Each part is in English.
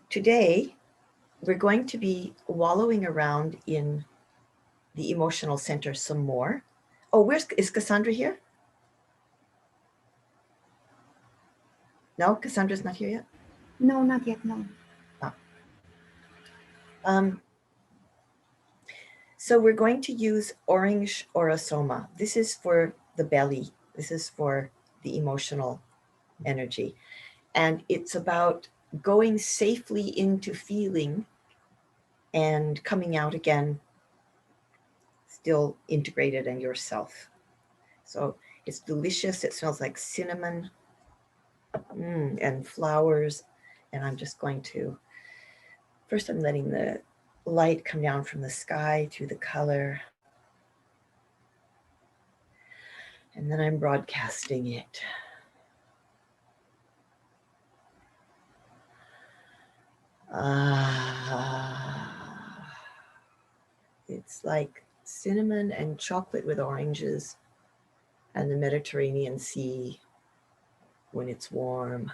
Today, we're going to be wallowing around in the emotional center some more. Oh, is Cassandra here? No, Cassandra's not here yet? No, not yet, no. Ah. So we're going to use orange orosoma. This is for the belly. This is for the emotional energy. And it's about going safely into feeling and coming out again, still integrated in yourself. So it's delicious. It smells like cinnamon and flowers. And I'm just going to, first I'm letting the light come down from the sky through the color. And then I'm broadcasting it. It's like cinnamon and chocolate with oranges and the Mediterranean Sea when it's warm.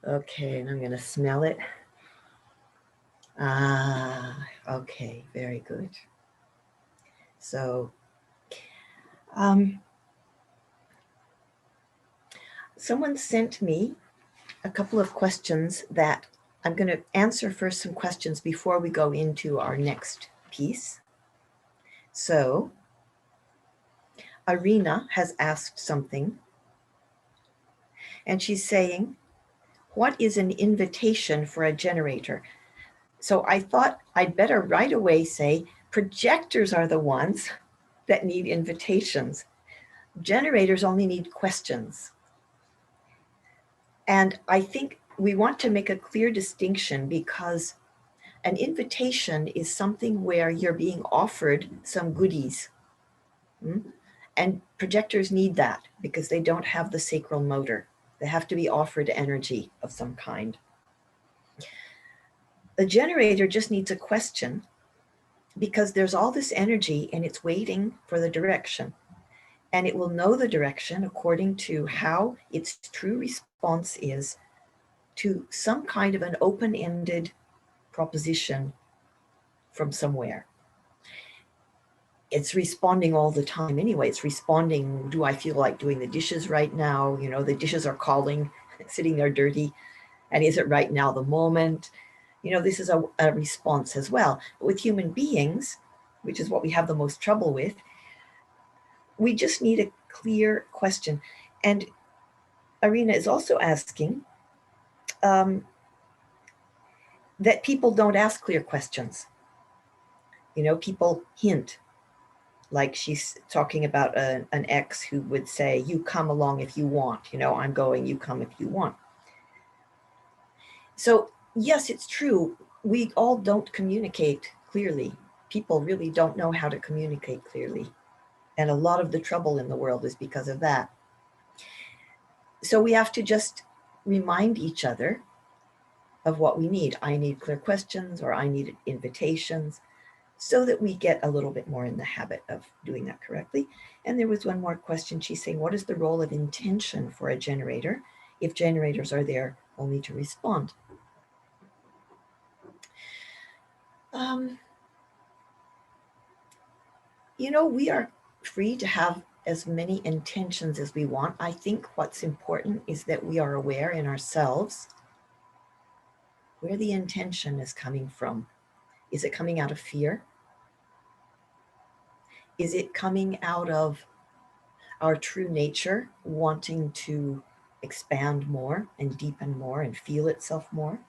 Okay, and I'm going to smell it. Okay, very good. So, someone sent me a couple of questions that I'm going to answer first, some questions before we go into our next piece. So, Irina has asked something, and she's saying, what is an invitation for a generator? So I thought I'd better right away say projectors are the ones that need invitations. Generators only need questions. And I think we want to make a clear distinction because an invitation is something where you're being offered some goodies. And projectors need that because they don't have the sacral motor. They have to be offered energy of some kind. The generator just needs a question because there's all this energy and it's waiting for the direction. And it will know the direction according to how its true response is to some kind of an open-ended proposition from somewhere. It's responding all the time anyway. It's responding, do I feel like doing the dishes right now? You know, the dishes are calling, sitting there dirty. And is it right now the moment? You know, this is a response as well. But with human beings, which is what we have the most trouble with, we just need a clear question. And Irina is also asking that people don't ask clear questions. You know, people hint, like she's talking about an ex who would say, you come along if you want, you know, I'm going, you come if you want. So yes, it's true. We all don't communicate clearly. People really don't know how to communicate clearly. And a lot of the trouble in the world is because of that. So we have to just remind each other of what we need. I need clear questions, or I need invitations, so that we get a little bit more in the habit of doing that correctly. And there was one more question. She's saying, what is the role of intention for a generator if generators are there only to respond? You know, we are free to have as many intentions as we want. I think what's important is that we are aware in ourselves where the intention is coming from. Is it coming out of fear? Is it coming out of our true nature, wanting to expand more and deepen more and feel itself more?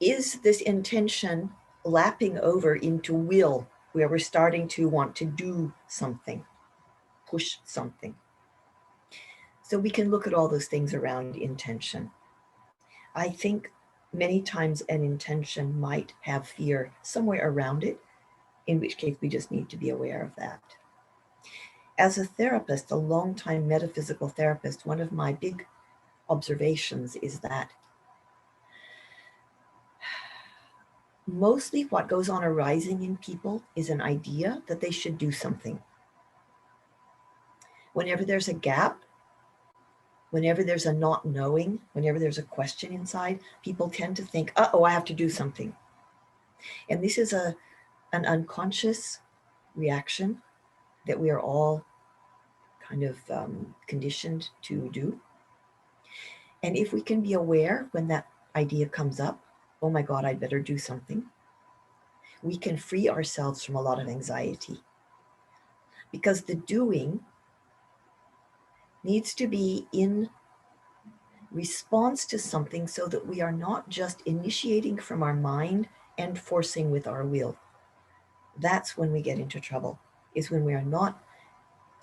Is this intention lapping over into will, where we're starting to want to do something, push something? So we can look at all those things around intention. I think many times an intention might have fear somewhere around it, in which case we just need to be aware of that. As a therapist, a long-time metaphysical therapist, one of my big observations is that mostly what goes on arising in people is an idea that they should do something. Whenever there's a gap, Whenever there's a not knowing, whenever there's a question inside, people tend to think, uh-oh, I have to do something. And this is an unconscious reaction that we are all kind of conditioned to do. And if we can be aware when that idea comes up, oh my God, I'd better do something, we can free ourselves from a lot of anxiety. Because the doing needs to be in response to something so that we are not just initiating from our mind and forcing with our will. That's when we get into trouble, is when we are not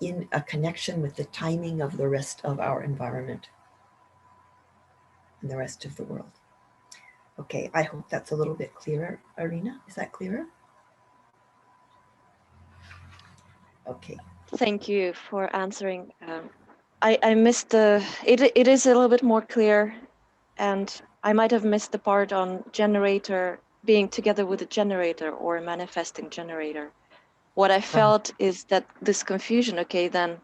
in a connection with the timing of the rest of our environment and the rest of the world. Okay, I hope that's a little bit clearer, Arena. Is that clearer? Okay. Thank you for answering. I missed it is a little bit more clear, and I might have missed the part on generator being together with a generator or a manifesting generator. What I felt is that this confusion, okay, then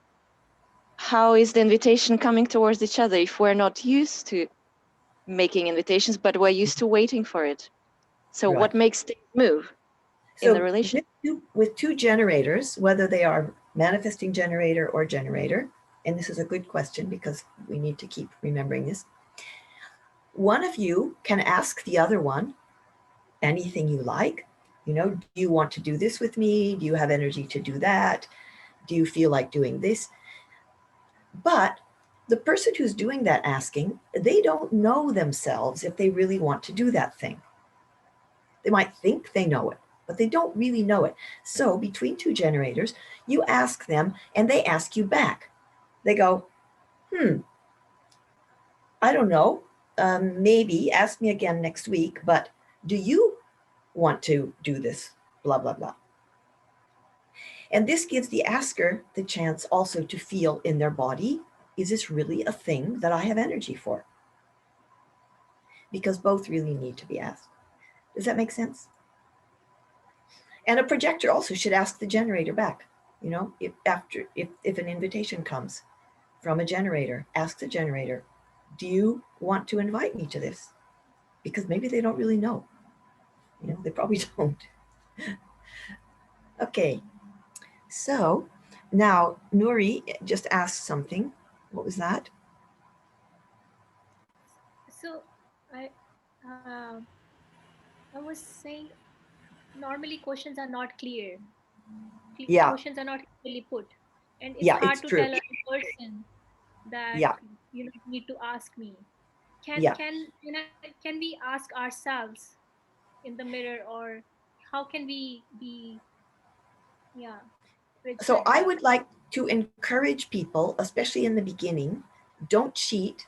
how is the invitation coming towards each other if we're not used to making invitations, but we're used to waiting for it? So Right. what makes things move in the So relation? with two generators, whether they are manifesting generator or generator, and this is a good question because we need to keep remembering this, one of you can ask the other one anything you like. You know, do you want to do this with me? Do you have energy to do that? Do you feel like doing this? But the person who's doing that asking, they don't know themselves if they really want to do that thing. They might think they know it, but they don't really know it. So between two generators, you ask them and they ask you back. They go, I don't know. Maybe ask me again next week, but do you want to do this? Blah, blah, blah. And this gives the asker the chance also to feel in their body, is this really a thing that I have energy for? Because both really need to be asked. Does that make sense? And a projector also should ask the generator back. You know, if an invitation comes from a generator, ask the generator, do you want to invite me to this? Because maybe they don't really know. You know, they probably don't. Okay, so now Nuri just asked something. What was that? So I I was saying normally questions are not clear. Yeah, Questions are not clearly put, and it's yeah, hard it's to true. tell a person that Yeah, you need to ask me. yeah. Can we ask ourselves in the mirror, or how can we be, yeah, bridge So that I gap? would like to encourage people, especially in the beginning, don't cheat.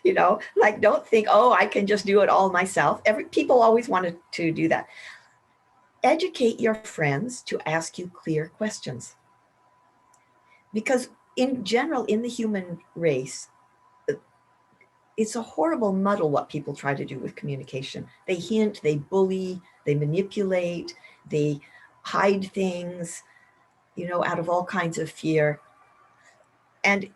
You know, like don't think, oh, I can just do it all myself. People always wanted to do that. Educate your friends to ask you clear questions. Because in general, in the human race, it's a horrible muddle what people try to do with communication. They hint, they bully, they manipulate, they hide things, you know, out of all kinds of fear. And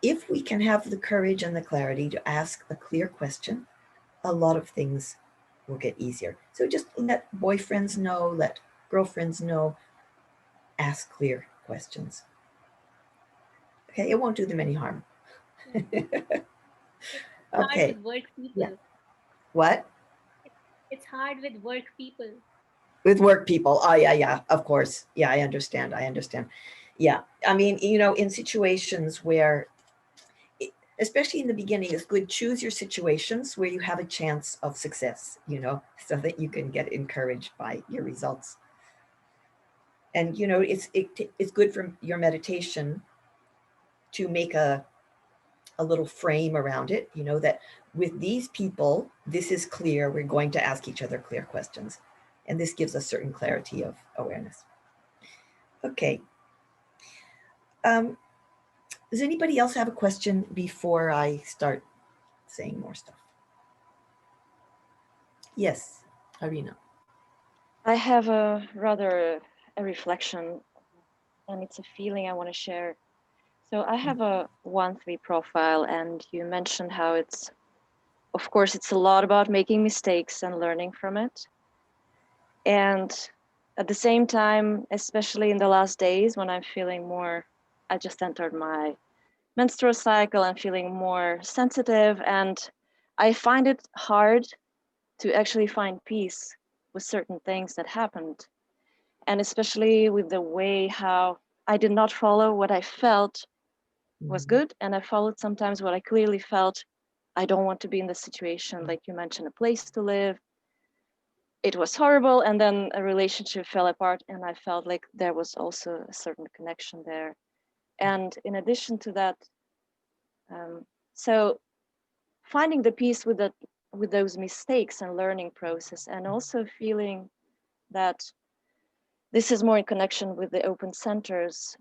if we can have the courage and the clarity to ask a clear question, a lot of things will get easier. So just let boyfriends know, let girlfriends know, ask clear questions. Okay, it won't do them any harm. Yeah. It's hard Okay, with work yeah. people. What? It's hard with work people. With work people. Oh, yeah, yeah, of course. Yeah, I understand. I understand. Yeah. I mean, you know, in situations where, especially in the beginning, it's good. Choose your situations where you have a chance of success, you know, so that you can get encouraged by your results. And, you know, it's good for your meditation to make a little frame around it, you know, that with these people, this is clear. We're going to ask each other clear questions. And this gives a certain clarity of awareness. Okay. Um, does anybody else have a question before I start saying more stuff? Yes, Arina. I have a rather a reflection, and it's a feeling I want to share. So I have a 1-3 profile, and you mentioned how it's, of course, it's a lot about making mistakes and learning from it. And at the same time, especially in the last days when I'm feeling more, I just entered my menstrual cycle and feeling more sensitive, and I find it hard to actually find peace with certain things that happened. And especially with the way how I did not follow what I felt was good, and I followed sometimes what I clearly felt I don't want to be in this situation. Like you mentioned, a place to live. It was horrible, and then a relationship fell apart, and I felt like there was also a certain connection there. And in addition to that, so finding the peace with that, with those mistakes and learning process, and also feeling that this is more in connection with the open centers,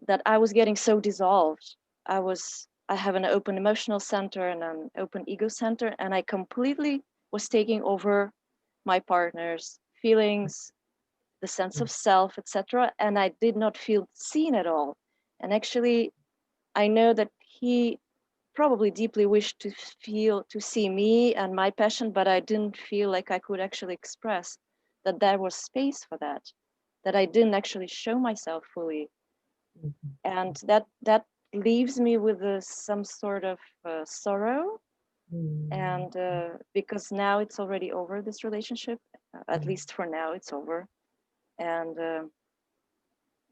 that I was getting so dissolved. I have an open emotional center and an open ego center, and I completely was taking over my partner's feelings, the sense of self, etc. And I did not feel seen at all. And actually, I know that he probably deeply wished to see me and my passion, but I didn't feel like I could actually express that there was space for that I didn't actually show myself fully. And that leaves me with some sort of sorrow. And because now it's already over, this relationship, at least for now, it's over. And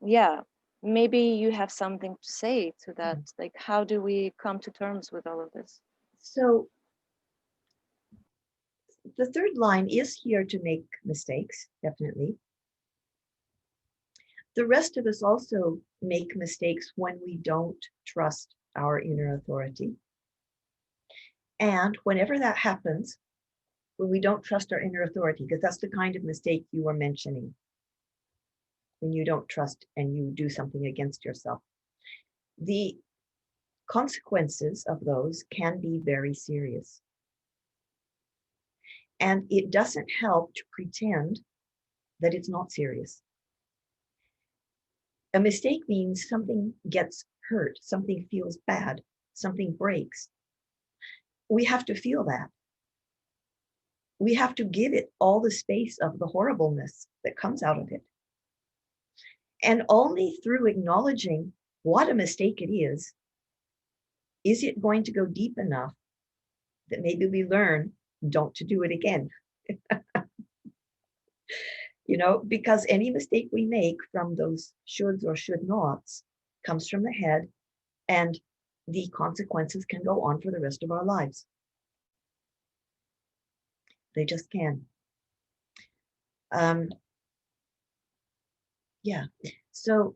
yeah, maybe you have something to say to that. Like, how do we come to terms with all of this? So the third line is here to make mistakes, definitely. The rest of us also make mistakes when we don't trust our inner authority. And whenever that happens, when we don't trust our inner authority, because that's the kind of mistake you were mentioning, when you don't trust and you do something against yourself, the consequences of those can be very serious. And it doesn't help to pretend that it's not serious. A mistake means something gets hurt, something feels bad, something breaks. We have to feel that. We have to give it all the space of the horribleness that comes out of it. And only through acknowledging what a mistake it is it going to go deep enough that maybe we learn don't to do it again. Because any mistake we make from those shoulds or should nots comes from the head, and the consequences can go on for the rest of our lives. They just can. Yeah. So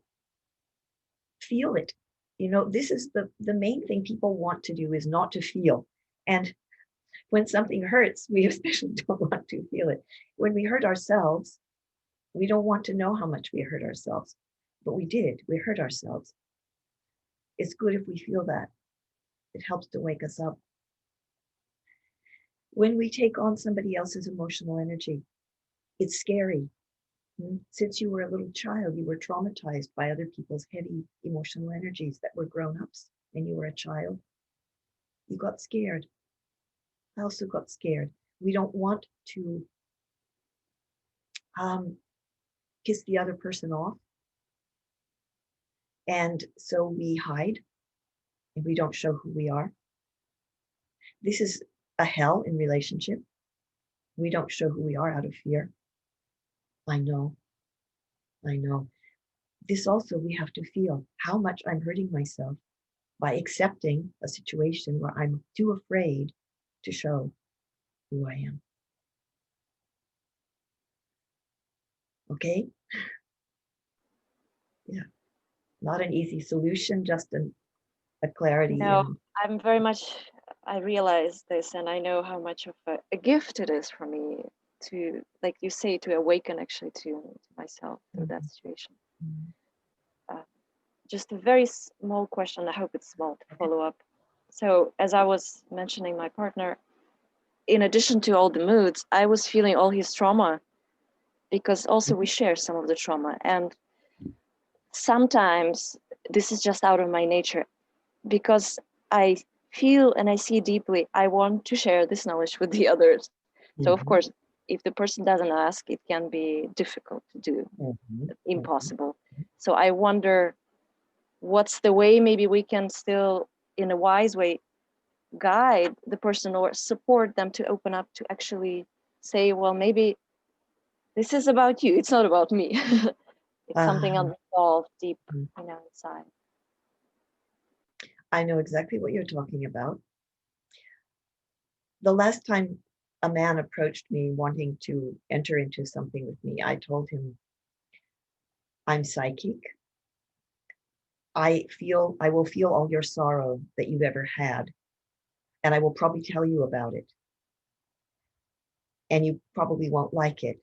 feel it. This is the main thing people want to do, is not to feel. And when something hurts, we especially don't want to feel it. When we hurt ourselves, we don't want to know how much we hurt ourselves. But we did. We hurt ourselves. It's good if we feel that. It helps to wake us up. When we take on somebody else's emotional energy, it's scary. Since you were a little child, you were traumatized by other people's heavy emotional energies that were grown-ups when you were a child. You got scared. I also got scared. We don't want to piss the other person off. And so we hide and we don't show who we are. This is a hell in relationship. We don't show who we are out of fear. I know. This also, we have to feel how much I'm hurting myself by accepting a situation where I'm too afraid to show who I am. Okay? Yeah. Not an easy solution, just a clarity. No, I'm very much, I realize this, and I know how much of a gift it is for me to, like you say, to awaken actually to myself through that situation. Just a very small question, I hope it's small, to follow up. So as I was mentioning my partner, in addition to all the moods, I was feeling all his trauma, because also we share some of the trauma. And sometimes this is just out of my nature, because I feel and I see deeply, I want to share this knowledge with the others. So of course, if the person doesn't ask, it can be difficult to do, impossible. So I wonder, what's the way maybe we can still, in a wise way, guide the person or support them to open up, to actually say, well, maybe this is about you, it's not about me. It's something unresolved deep, inside. I know exactly what you're talking about. The last time a man approached me wanting to enter into something with me, I told him, I'm psychic. I will feel all your sorrow that you've ever had, and I will probably tell you about it. And you probably won't like it.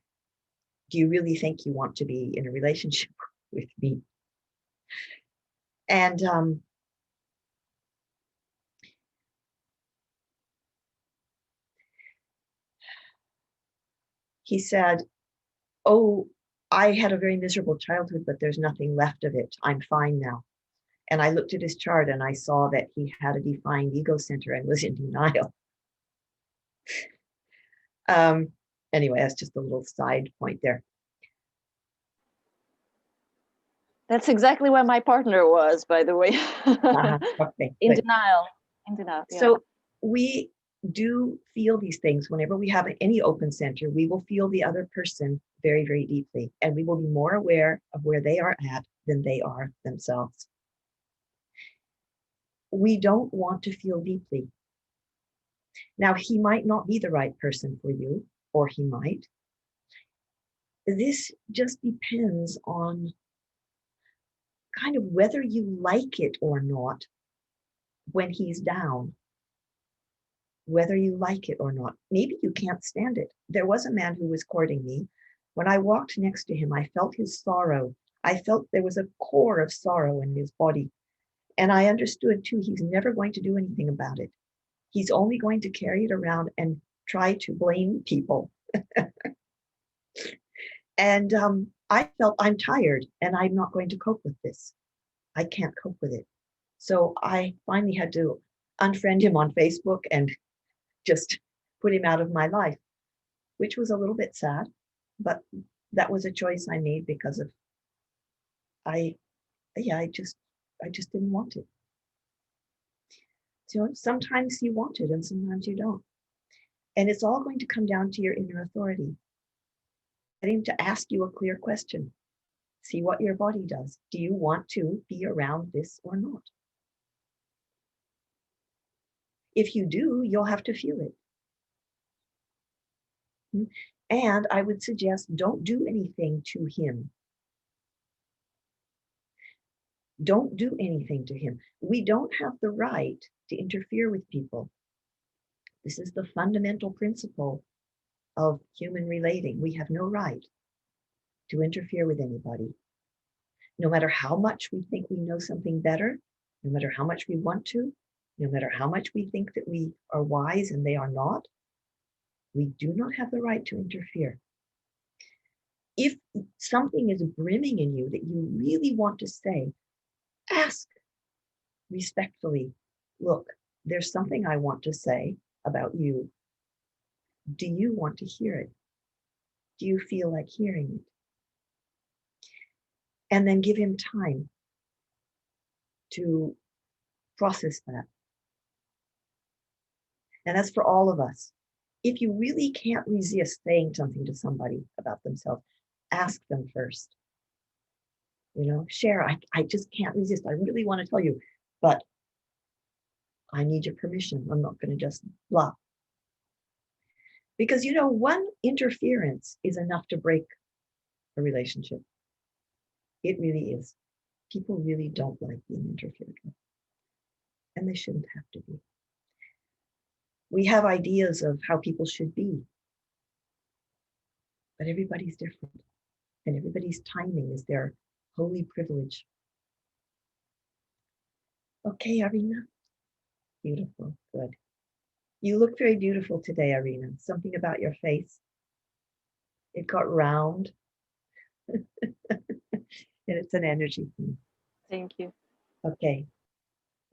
Do you really think you want to be in a relationship with me? And he said, oh, I had a very miserable childhood, but there's nothing left of it. I'm fine now. And I looked at his chart and I saw that he had a defined ego center and was in denial. Anyway, that's just a little side point there. That's exactly where my partner was, by the way. Okay, in good. denial. In denial. Yeah. So we do feel these things whenever we have any open center. We will feel the other person very, very deeply, and we will be more aware of where they are at than they are themselves. We don't want to feel deeply. Now, he might not be the right person for you, or he might. This just depends on kind of whether you like it or not when he's down, whether you like it or not. Maybe you can't stand it. There was a man who was courting me. When I walked next to him, I felt his sorrow. I felt there was a core of sorrow in his body. And I understood too, he's never going to do anything about it. He's only going to carry it around and try to blame people. And I felt, I'm tired and I'm not going to cope with this. I can't cope with it. So I finally had to unfriend him on Facebook and just put him out of my life, which was a little bit sad, but that was a choice I made because of I just didn't want it. So sometimes you want it and sometimes you don't. And it's all going to come down to your inner authority. Getting to ask you a clear question. See what your body does. Do you want to be around this or not? If you do, you'll have to feel it. And I would suggest don't do anything to him. Don't do anything to him. We don't have the right to interfere with people. This is the fundamental principle of human relating. We have no right to interfere with anybody. No matter how much we think we know something better, no matter how much we want to, no matter how much we think that we are wise and they are not, we do not have the right to interfere. If something is brimming in you that you really want to say, ask respectfully, look, there's something I want to say about you. Do you want to hear it? Do you feel like hearing it? And then give him time to process that. And that's for all of us. If you really can't resist saying something to somebody about themselves, ask them first. Share, I just can't resist. I really want to tell you, but I need your permission. I'm not going to just blah. Because, one interference is enough to break a relationship. It really is. People really don't like being interfered with. And they shouldn't have to be. We have ideas of how people should be. But everybody's different. And everybody's timing is their holy privilege. Okay, Arina. Beautiful. Good. You look very beautiful today, Arina. Something about your face. It got round. And it's an energy theme. Thank you. Okay,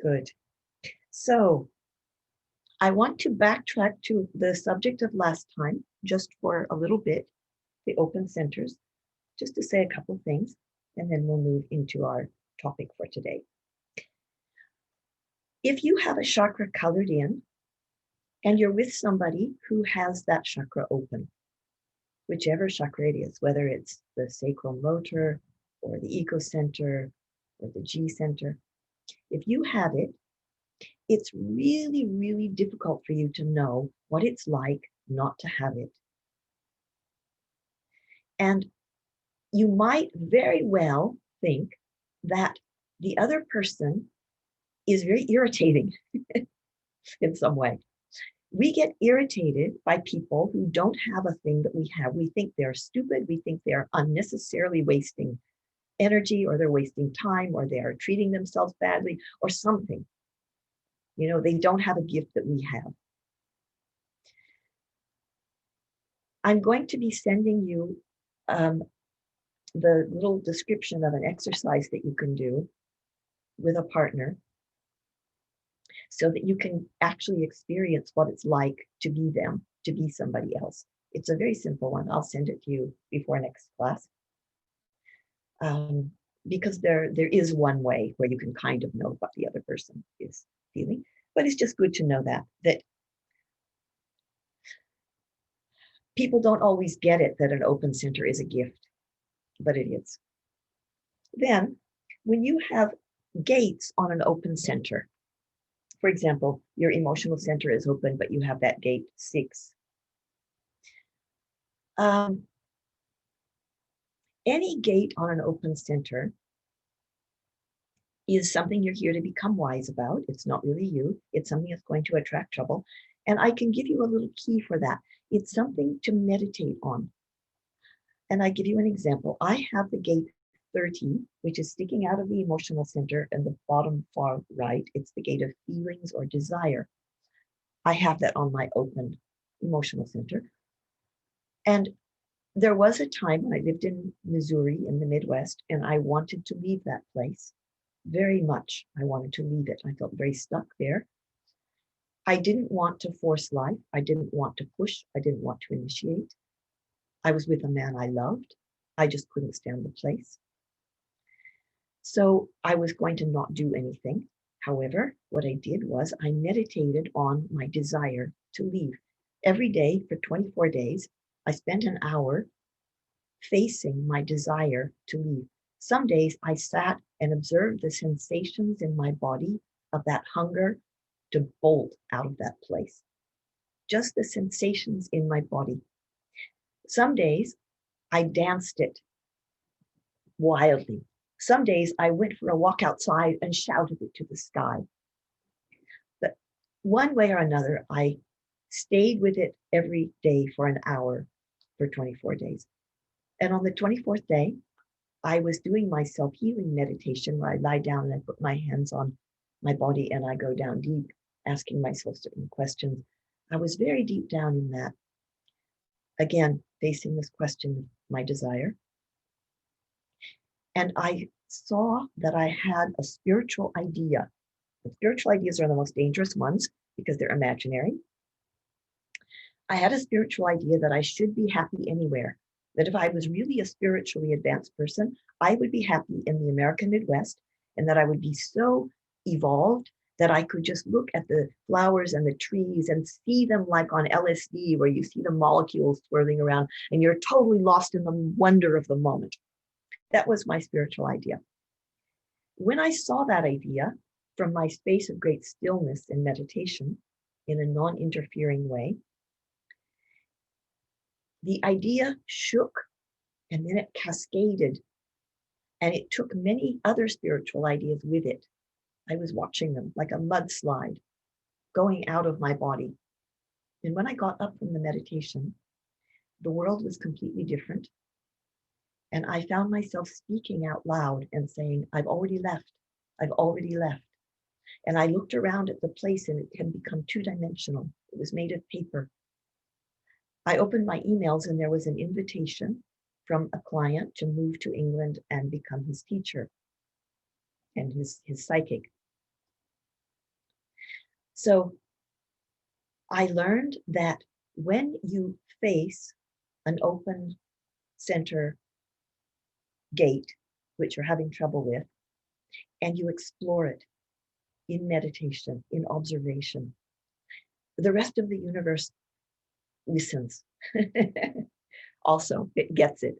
good. So I want to backtrack to the subject of last time, just for a little bit, the open centers, just to say a couple things, and then we'll move into our topic for today. If you have a chakra colored in, and you're with somebody who has that chakra open, whichever chakra it is, whether it's the sacral motor or the eco center or the G center, if you have it, it's really, really difficult for you to know what it's like not to have it. And you might very well think that the other person is very irritating in some way. We get irritated by people who don't have a thing that we have. We think they're stupid. We think they're unnecessarily wasting energy, or they're wasting time, or they are treating themselves badly, or something. You know, they don't have a gift that we have. I'm going to be sending you the little description of an exercise that you can do with a partner so that you can actually experience what it's like to be them, to be somebody else. It's a very simple one. I'll send it to you before next class. Because there is one way where you can kind of know what the other person is feeling, but it's just good to know that people don't always get it, that an open center is a gift, but it is. Then, when you have gates on an open center, for example, your emotional center is open, but you have that gate 6. Any gate on an open center is something you're here to become wise about. It's not really you. It's something that's going to attract trouble. And I can give you a little key for that. It's something to meditate on. And I give you an example. I have the gate 30, which is sticking out of the emotional center in the bottom far right. It's the gate of feelings or desire. I have that on my open emotional center. And there was a time when I lived in Missouri in the Midwest, and I wanted to leave that place very much. I wanted to leave it. I felt very stuck there. I didn't want to force life. I didn't want to push. I didn't want to initiate. I was with a man I loved. I just couldn't stand the place. So I was going to not do anything. However, what I did was I meditated on my desire to leave. Every day for 24 days, I spent an hour facing my desire to leave. Some days I sat and observed the sensations in my body of that hunger to bolt out of that place. Just the sensations in my body. Some days I danced it wildly. Some days I went for a walk outside and shouted it to the sky. But one way or another, I stayed with it every day for an hour for 24 days. And on the 24th day, I was doing my self-healing meditation where I lie down and I put my hands on my body and I go down deep, asking myself certain questions. I was very deep down in that. Again, facing this question of my desire. And I saw that I had a spiritual idea. The spiritual ideas are the most dangerous ones because they're imaginary. I had a spiritual idea that I should be happy anywhere, that if I was really a spiritually advanced person, I would be happy in the American Midwest, and that I would be so evolved that I could just look at the flowers and the trees and see them like on LSD, where you see the molecules swirling around and you're totally lost in the wonder of the moment. That was my spiritual idea. When I saw that idea from my space of great stillness and meditation in a non-interfering way, the idea shook and then it cascaded, and it took many other spiritual ideas with it. I was watching them like a mudslide going out of my body. And when I got up from the meditation, the world was completely different. And I found myself speaking out loud and saying, I've already left. I've already left. And I looked around at the place and it had become 2-dimensional. It was made of paper. I opened my emails and there was an invitation from a client to move to England and become his teacher and his psychic. So I learned that when you face an open center gate, which you're having trouble with, and you explore it in meditation, in observation, the rest of the universe listens. Also, it gets it,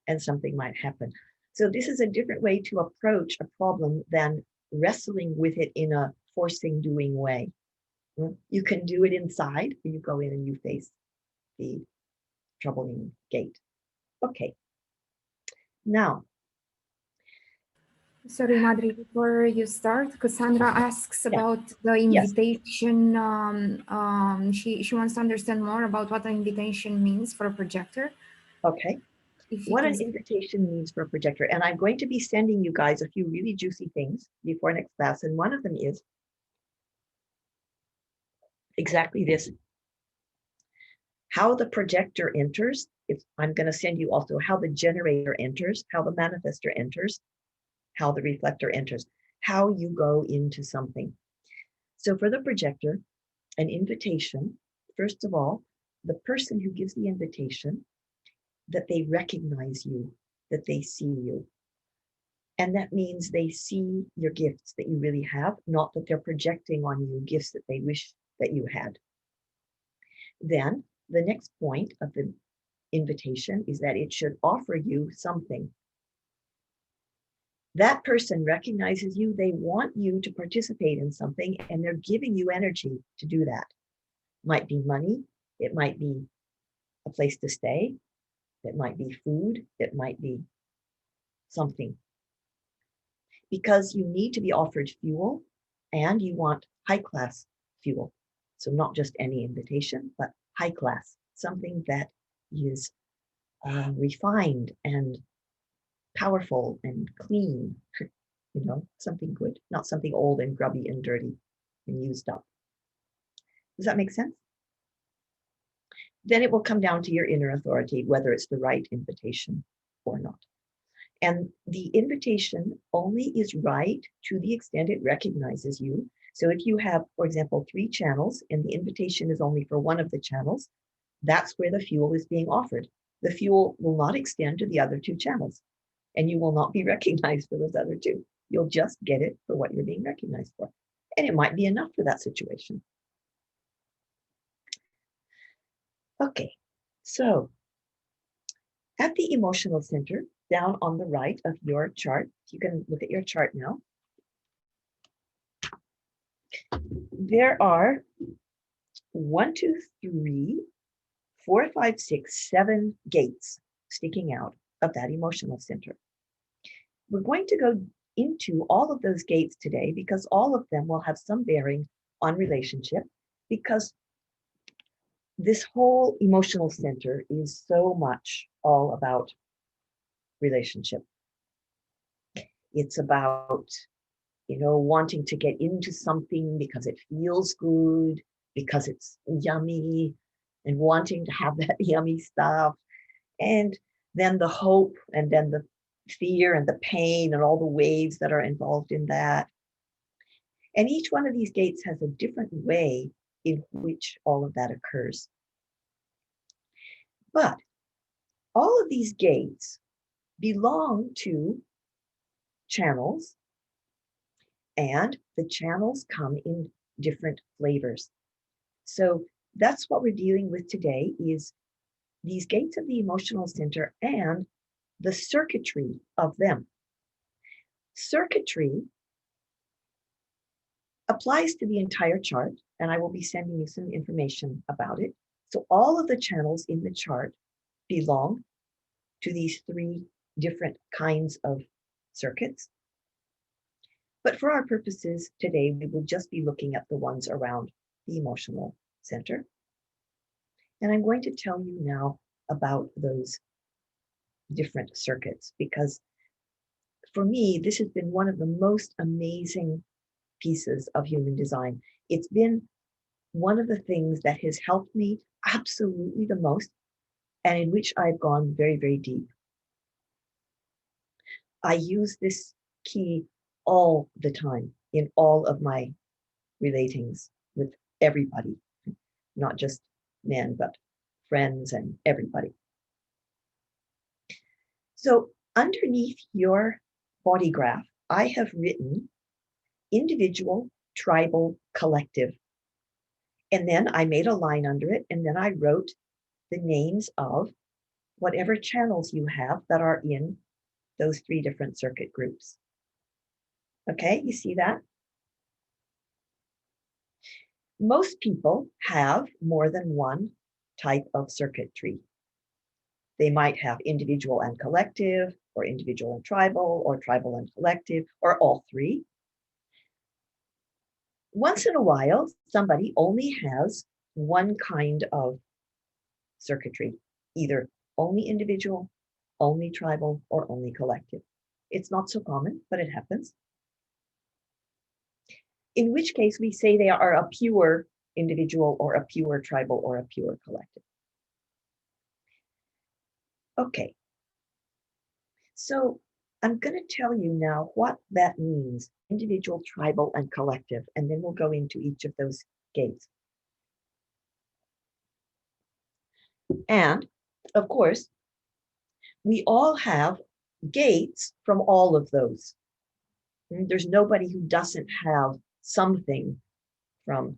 and something might happen. So this is a different way to approach a problem than wrestling with it in a forcing doing way. You can do it inside, you go in and you face the troubling gate. Okay. Now, sorry, Madhuri, before you start, Cassandra asks about the invitation. Yes. She wants to understand more about what an invitation means for a projector. Okay. What an invitation means for a projector. And I'm going to be sending you guys a few really juicy things before next class. And one of them is exactly this. How the projector enters. I'm going to send you also how the generator enters, how the manifestor enters, how the reflector enters, how you go into something. So for the projector, an invitation, first of all, the person who gives the invitation, that they recognize you, that they see you. And that means they see your gifts that you really have, not that they're projecting on you gifts that they wish that you had. Then the next point of the invitation is that it should offer you something. That person recognizes you, they want you to participate in something, and they're giving you energy to do that. Might be money, it might be a place to stay, it might be food, it might be something. Because you need to be offered fuel, and you want high class fuel. So not just any invitation, but high class, something that is refined and powerful and clean, something good, not something old and grubby and dirty and used up. Does that make sense? Then it will come down to your inner authority, whether it's the right invitation or not. And the invitation only is right to the extent it recognizes you. So if you have, for example, 3 channels and the invitation is only for one of the channels, that's where the fuel is being offered. The fuel will not extend to the other 2 channels, and you will not be recognized for those other 2. You'll just get it for what you're being recognized for. And it might be enough for that situation. Okay, so at the emotional center, down on the right of your chart, you can look at your chart now. There are 1, 2, 3, 4, 5, 6, 7 gates sticking out of that emotional center. We're going to go into all of those gates today because all of them will have some bearing on relationship, because this whole emotional center is so much all about relationship. It's about, wanting to get into something because it feels good, because it's yummy, and wanting to have that yummy stuff. And then the hope, and then the fear and the pain and all the waves that are involved in that. And each one of these gates has a different way in which all of that occurs. But all of these gates belong to channels, and the channels come in different flavors. So that's what we're dealing with today, is these gates of the emotional center and the circuitry of them. Circuitry applies to the entire chart, and I will be sending you some information about it. So all of the channels in the chart belong to these 3 different kinds of circuits. But for our purposes today, we will just be looking at the ones around the emotional center. And I'm going to tell you now about those different circuits, because for me, this has been one of the most amazing pieces of human design. It's been one of the things that has helped me absolutely the most and in which I've gone very, very deep. I use this key all the time in all of my relatings with everybody, not just men, but friends and everybody. So underneath your body graph, I have written individual, tribal, collective. And then I made a line under it, and then I wrote the names of whatever channels you have that are in those 3 different circuit groups. Okay, you see that? Most people have more than one type of circuitry. They might have individual and collective, or individual and tribal and collective, or all 3. Once in a while, somebody only has one kind of circuitry, either only individual, only tribal, or only collective. It's not so common, but it happens. In which case we say they are a pure individual or a pure tribal or a pure collective. Okay, so I'm going to tell you now what that means, individual, tribal, and collective, and then we'll go into each of those gates. And of course, we all have gates from all of those. There's nobody who doesn't have something from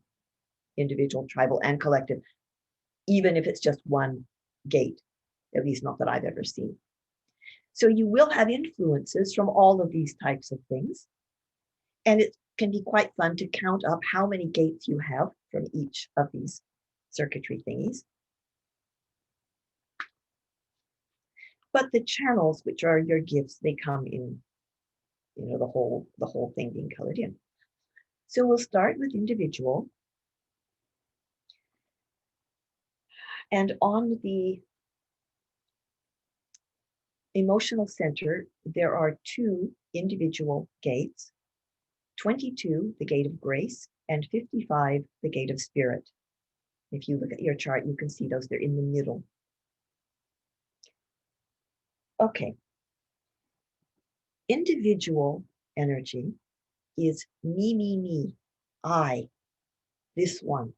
individual, tribal, and collective, even if it's just one gate, at least not that I've ever seen. So you will have influences from all of these types of things. And it can be quite fun to count up how many gates you have from each of these circuitry thingies. But the channels, which are your gifts, they come in, the whole thing being colored in. So we'll start with individual. And on the emotional center, there are 2 individual gates, 22, the gate of grace, and 55, the gate of spirit. If you look at your chart, you can see those, they're in the middle. Okay. Individual energy is me, I, this one.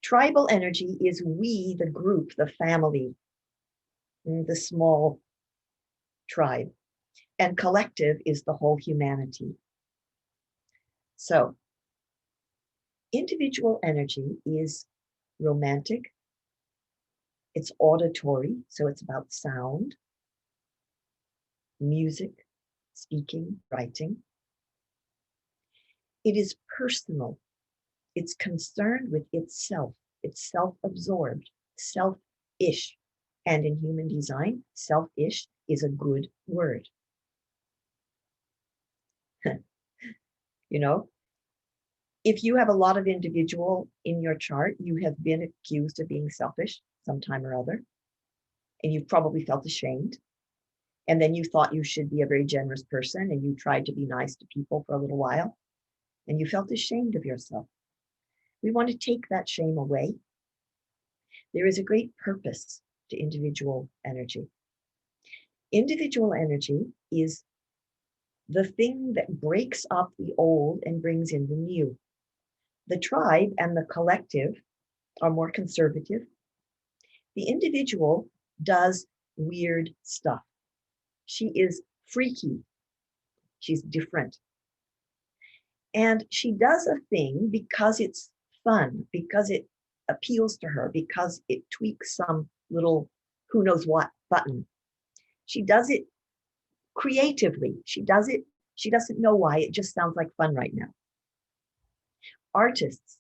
Tribal energy is we, the group, the family, the small tribe. And collective is the whole humanity. So, individual energy is romantic. It's auditory, so it's about sound, music, speaking, writing. It is personal. It's concerned with itself. It's self-absorbed, self-ish. And in human design, self-ish is a good word. If you have a lot of individual in your chart, you have been accused of being selfish sometime or other, and you've probably felt ashamed. And then you thought you should be a very generous person, and you tried to be nice to people for a little while, and you felt ashamed of yourself. We want to take that shame away. There is a great purpose to individual energy. Individual energy is the thing that breaks up the old and brings in the new. The tribe and the collective are more conservative. The individual does weird stuff. She is freaky. She's different. And she does a thing because it's fun, because it appeals to her, because it tweaks some little who knows what button. She does it creatively. She doesn't know why, it just sounds like fun right now. Artists,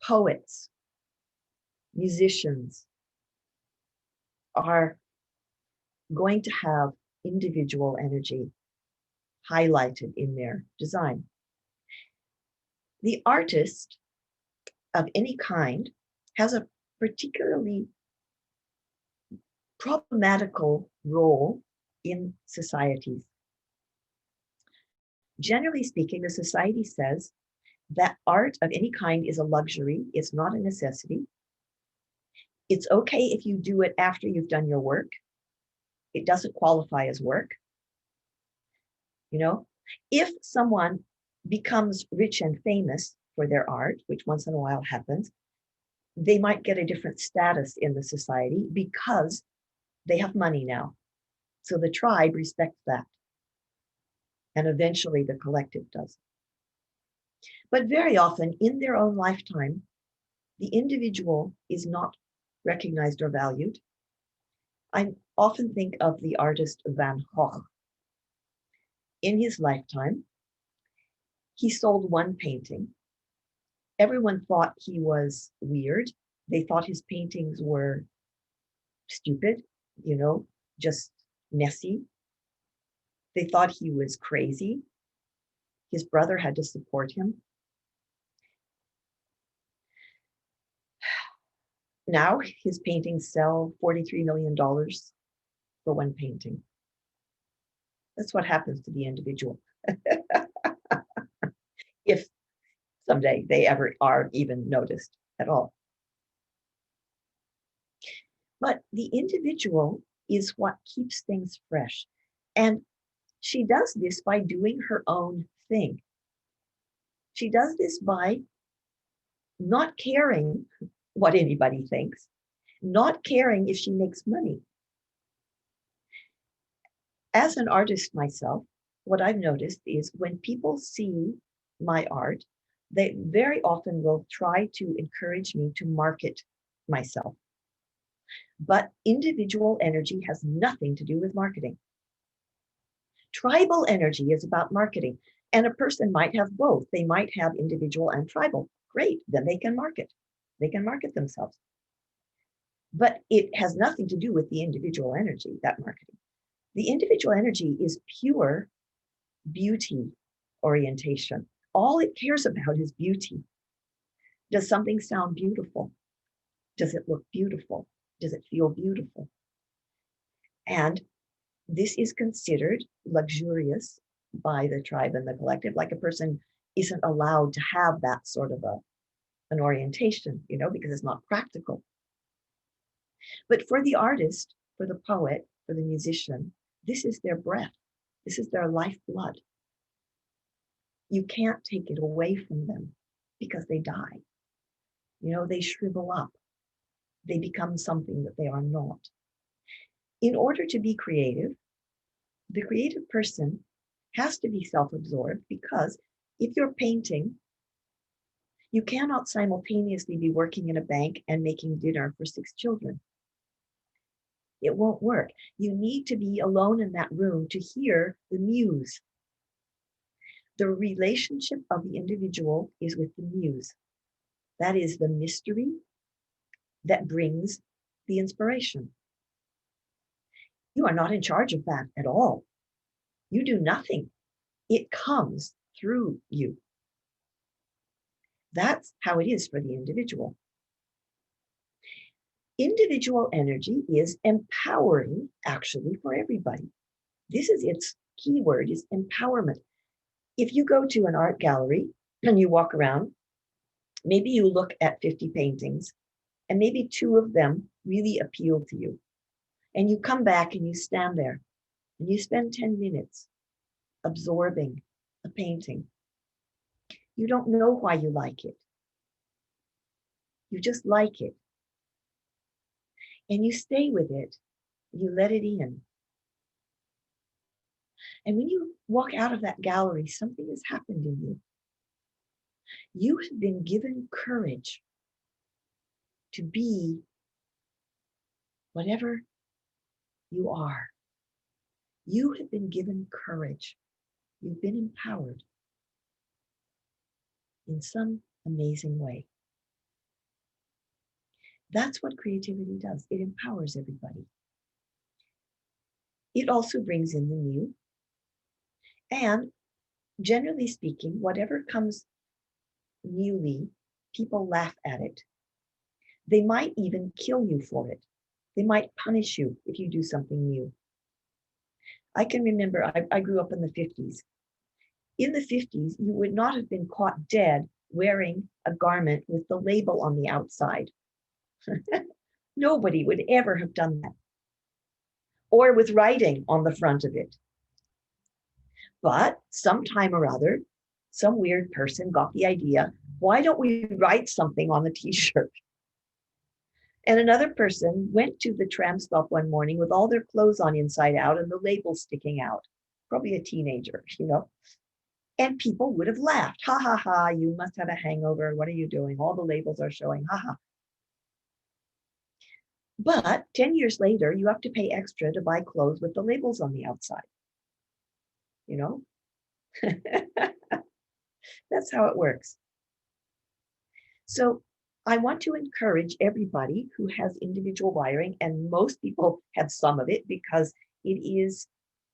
poets, musicians are going to have individual energy highlighted in their design. The artist of any kind has a particularly problematical role in societies. Generally speaking, the society says that art of any kind is a luxury, it's not a necessity. It's okay if you do it after you've done your work. It doesn't qualify as work. You know, if someone becomes rich and famous for their art, which once in a while happens, they might get a different status in the society because they have money now. So the tribe respects that. And eventually the collective does. But very often in their own lifetime, the individual is not recognized or valued. I often think of the artist Van Gogh. In his lifetime, he sold one painting. Everyone thought he was weird. They thought his paintings were stupid, you know, just messy. They thought he was crazy. His brother had to support him. Now his paintings sell $43 million for one painting. That's what happens to the individual. If someday they ever are even noticed at all. But the individual is what keeps things fresh. And she does this by doing her own thing. She does this by not caring what anybody thinks, not caring if she makes money. As an artist myself, what I've noticed is when people see my art, they very often will try to encourage me to market myself. But individual energy has nothing to do with marketing. Tribal energy is about marketing, and a person might have both. They might have individual and tribal. Great, then they can market. They can market themselves. But it has nothing to do with the individual energy, that marketing. The individual energy is pure beauty orientation. All it cares about is beauty. Does something sound beautiful? Does it look beautiful? Does it feel beautiful? And this is considered luxurious by the tribe and the collective, like a person isn't allowed to have that sort of an orientation, you know, because it's not practical. But for the artist, for the poet, for the musician, this is their breath. This is their lifeblood. You can't take it away from them because they die. You know, they shrivel up. They become something that they are not. In order to be creative, the creative person has to be self-absorbed, because if you're painting, you cannot simultaneously be working in a bank and making dinner for 6 children. It won't work. You need to be alone in that room to hear the muse. The relationship of the individual is with the muse. That is the mystery that brings the inspiration. You are not in charge of that at all. You do nothing. It comes through you. That's how it is for the individual. Individual energy is empowering, actually, for everybody. This is its key word, is empowerment. If you go to an art gallery and you walk around, maybe you look at 50 paintings and maybe 2 of them really appeal to you. And you come back and you stand there and you spend 10 minutes absorbing a painting. You don't know why you like it. You just like it. And you stay with it. You let it in. And when you walk out of that gallery, something has happened in you. You have been given courage to be whatever you are. You have been given courage. You've been empowered in some amazing way. That's what creativity does. It empowers everybody. It also brings in the new. And generally speaking, whatever comes newly, people laugh at it. They might even kill you for it. They might punish you if you do something new. I can remember, I grew up in the 50s. In the 50s, you would not have been caught dead wearing a garment with the label on the outside. Nobody would ever have done that. Or with writing on the front of it. But sometime or other, some weird person got the idea, why don't we write something on the t-shirt? And another person went to the tram stop one morning with all their clothes on inside out and the labels sticking out. Probably a teenager, you know. And people would have laughed. Ha ha ha, you must have a hangover. What are you doing? All the labels are showing. Ha ha. But 10 years later, you have to pay extra to buy clothes with the labels on the outside. You know? That's how it works. So I want to encourage everybody who has individual wiring, and most people have some of it because it is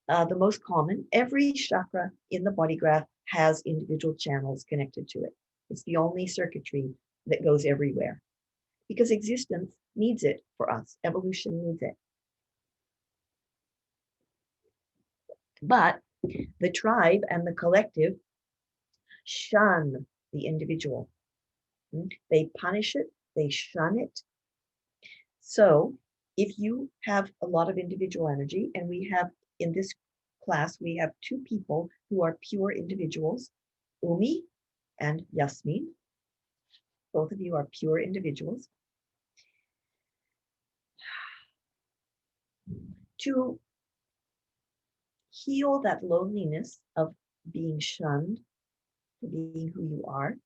the most common. Every chakra in the body graph has individual channels connected to it. It's the only circuitry that goes everywhere because existence needs it for us. Evolution needs it. But the tribe and the collective shun the individual. They punish it, they shun it. So if you have a lot of individual energy, and we have in this class, we have two people who are pure individuals, Umi and Yasmin. Both of you are pure individuals. To heal that loneliness of being shunned for being who you are,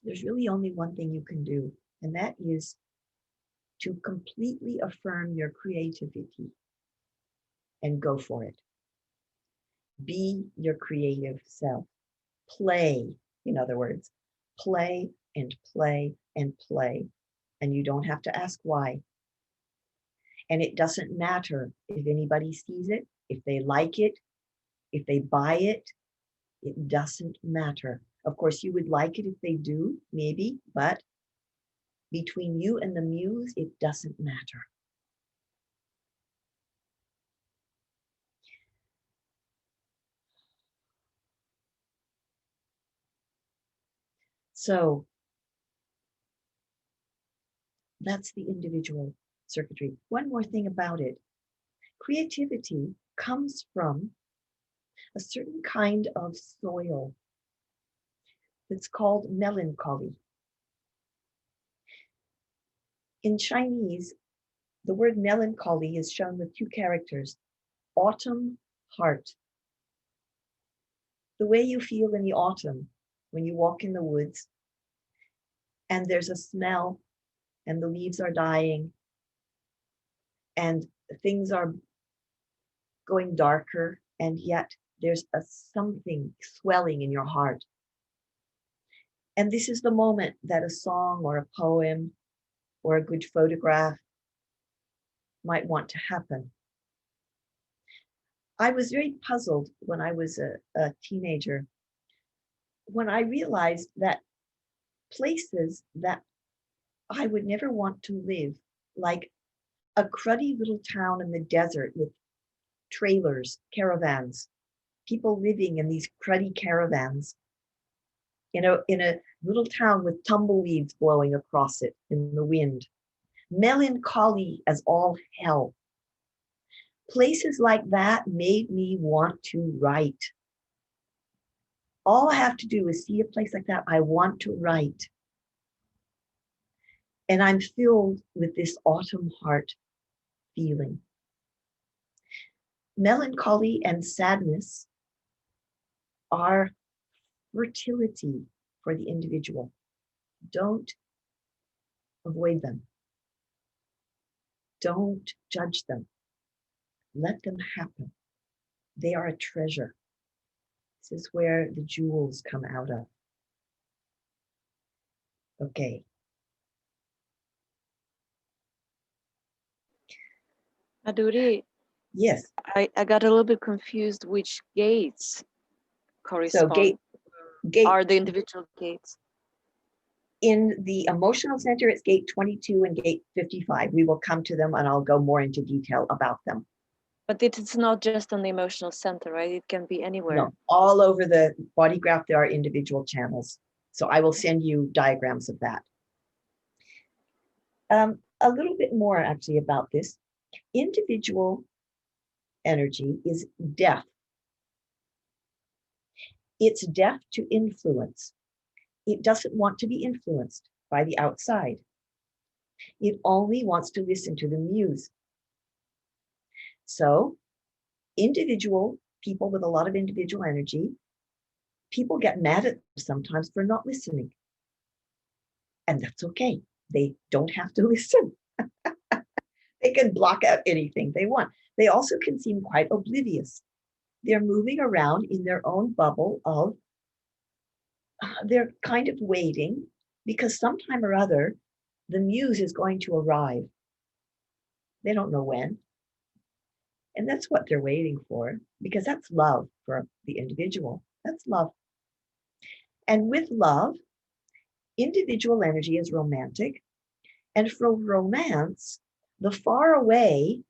there's really only one thing you can do, and that is to completely affirm your creativity and go for it. Be your creative self. Play, in other words, play and play and play. And you don't have to ask why. And it doesn't matter if anybody sees it, if they like it, if they buy it, it doesn't matter. Of course, you would like it if they do, maybe, but between you and the muse, it doesn't matter. So that's the individual circuitry. One more thing about it. Creativity comes from a certain kind of soil that's called melancholy. In Chinese, the word melancholy is shown with two characters, autumn heart. The way you feel in the autumn when you walk in the woods and there's a smell and the leaves are dying and things are going darker, and yet there's a something swelling in your heart. And this is the moment that a song or a poem or a good photograph might want to happen. I was very puzzled when I was a teenager, when I realized that places that I would never want to live, like a cruddy little town in the desert with trailers, caravans, people living in these cruddy caravans, in a little town with tumbleweeds blowing across it in the wind, melancholy as all hell. Places like that made me want to write. All I have to do is see a place like that. I want to write. And I'm filled with this autumn heart feeling. Melancholy and sadness are fertility for the individual. Don't avoid them. Don't judge them. Let them happen. They are a treasure. This is where the jewels come out of. Okay. Madhuri, Yes. I got a little bit confused which gates correspond. Gate are the individual gates. in the emotional center, it's gate 22 and gate 55. We will come to them and I'll go more into detail about them. But it's not just on the emotional center, right? It can be anywhere. No, all over the body graph, there are individual channels. So I will send you diagrams of that. a little bit more actually about this. Individual energy is deaf. It's deaf to influence. It doesn't want to be influenced by the outside. It only wants to listen to the muse. So individual people with a lot of individual energy, people get mad at them sometimes for not listening. And that's okay. They don't have to listen. They can block out anything they want. They also can seem quite oblivious. They're moving around in their own bubble of, they're kind of waiting because sometime or other, the muse is going to arrive. They don't know when. And that's what they're waiting for, because that's love for the individual. That's love. And with love, individual energy is romantic. And for romance, the far away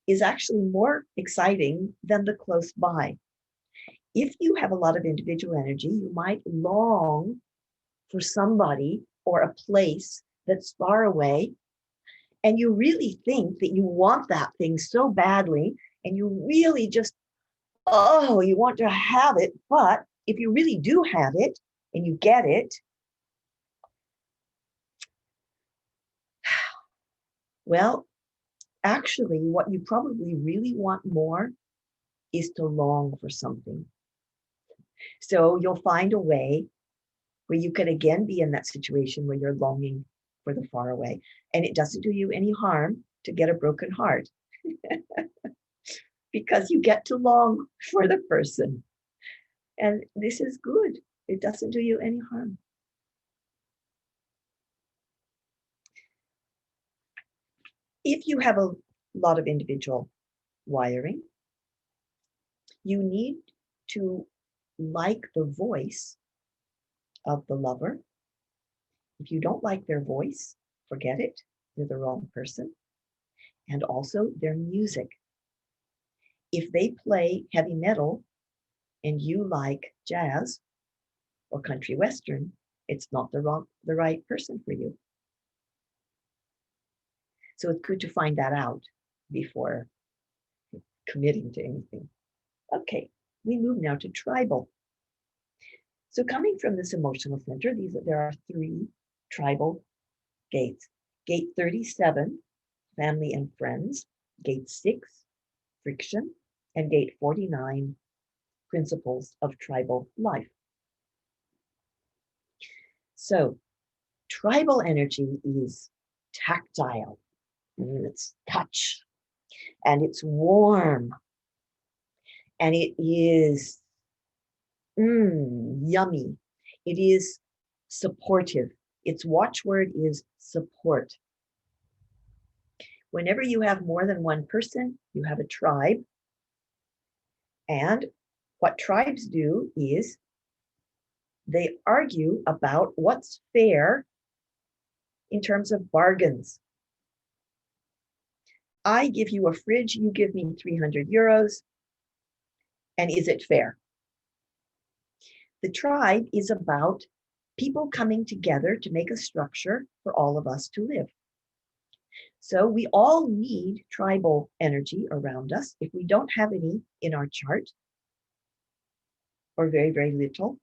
is actually more exciting than the close by. If you have a lot of individual energy, you might long for somebody or a place that's far away, and you really think that you want that thing so badly, and you really just, oh, you want to have it. But if you really do have it and you get it, well, actually, what you probably really want more is to long for something. So you'll find a way where you could again be in that situation where you're longing for the far away. And it doesn't do you any harm to get a broken heart because you get to long for the person. And this is good. It doesn't do you any harm. If you have a lot of individual wiring, you need to like the voice of the lover. If you don't like their voice, forget it. They're the wrong person. And also their music. If they play heavy metal and you like jazz or country western, it's not the right person for you. So it's good to find that out before committing to anything. Okay, we move now to tribal. So coming from this emotional center, there are 3 tribal gates. Gate 37, family and friends. Gate 6, friction. And gate 49, principles of tribal life. So tribal energy is tactile, and it's touch, and it's warm, and it is yummy. It is supportive. Its watchword is support. Whenever you have more than one person, you have a tribe. And what tribes do is they argue about what's fair in terms of bargains. I give you a fridge, you give me 300 euros. And is it fair? The tribe is about people coming together to make a structure for all of us to live. So we all need tribal energy around us. If we don't have any in our chart, or very, very little,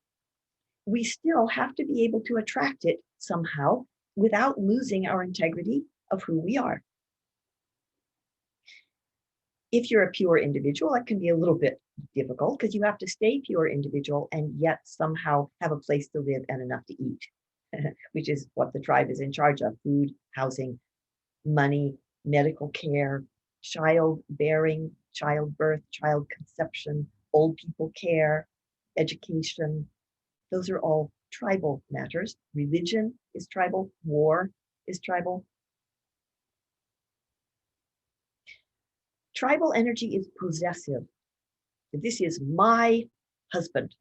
we still have to be able to attract it somehow without losing our integrity of who we are. If you're a pure individual, that can be a little bit difficult because you have to stay pure individual and yet somehow have a place to live and enough to eat, which is what the tribe is in charge of: food, housing, money, medical care, childbearing, childbirth, child conception, old people care, education. Those are all tribal matters. Religion is tribal. War is tribal. Tribal energy is possessive. This is my husband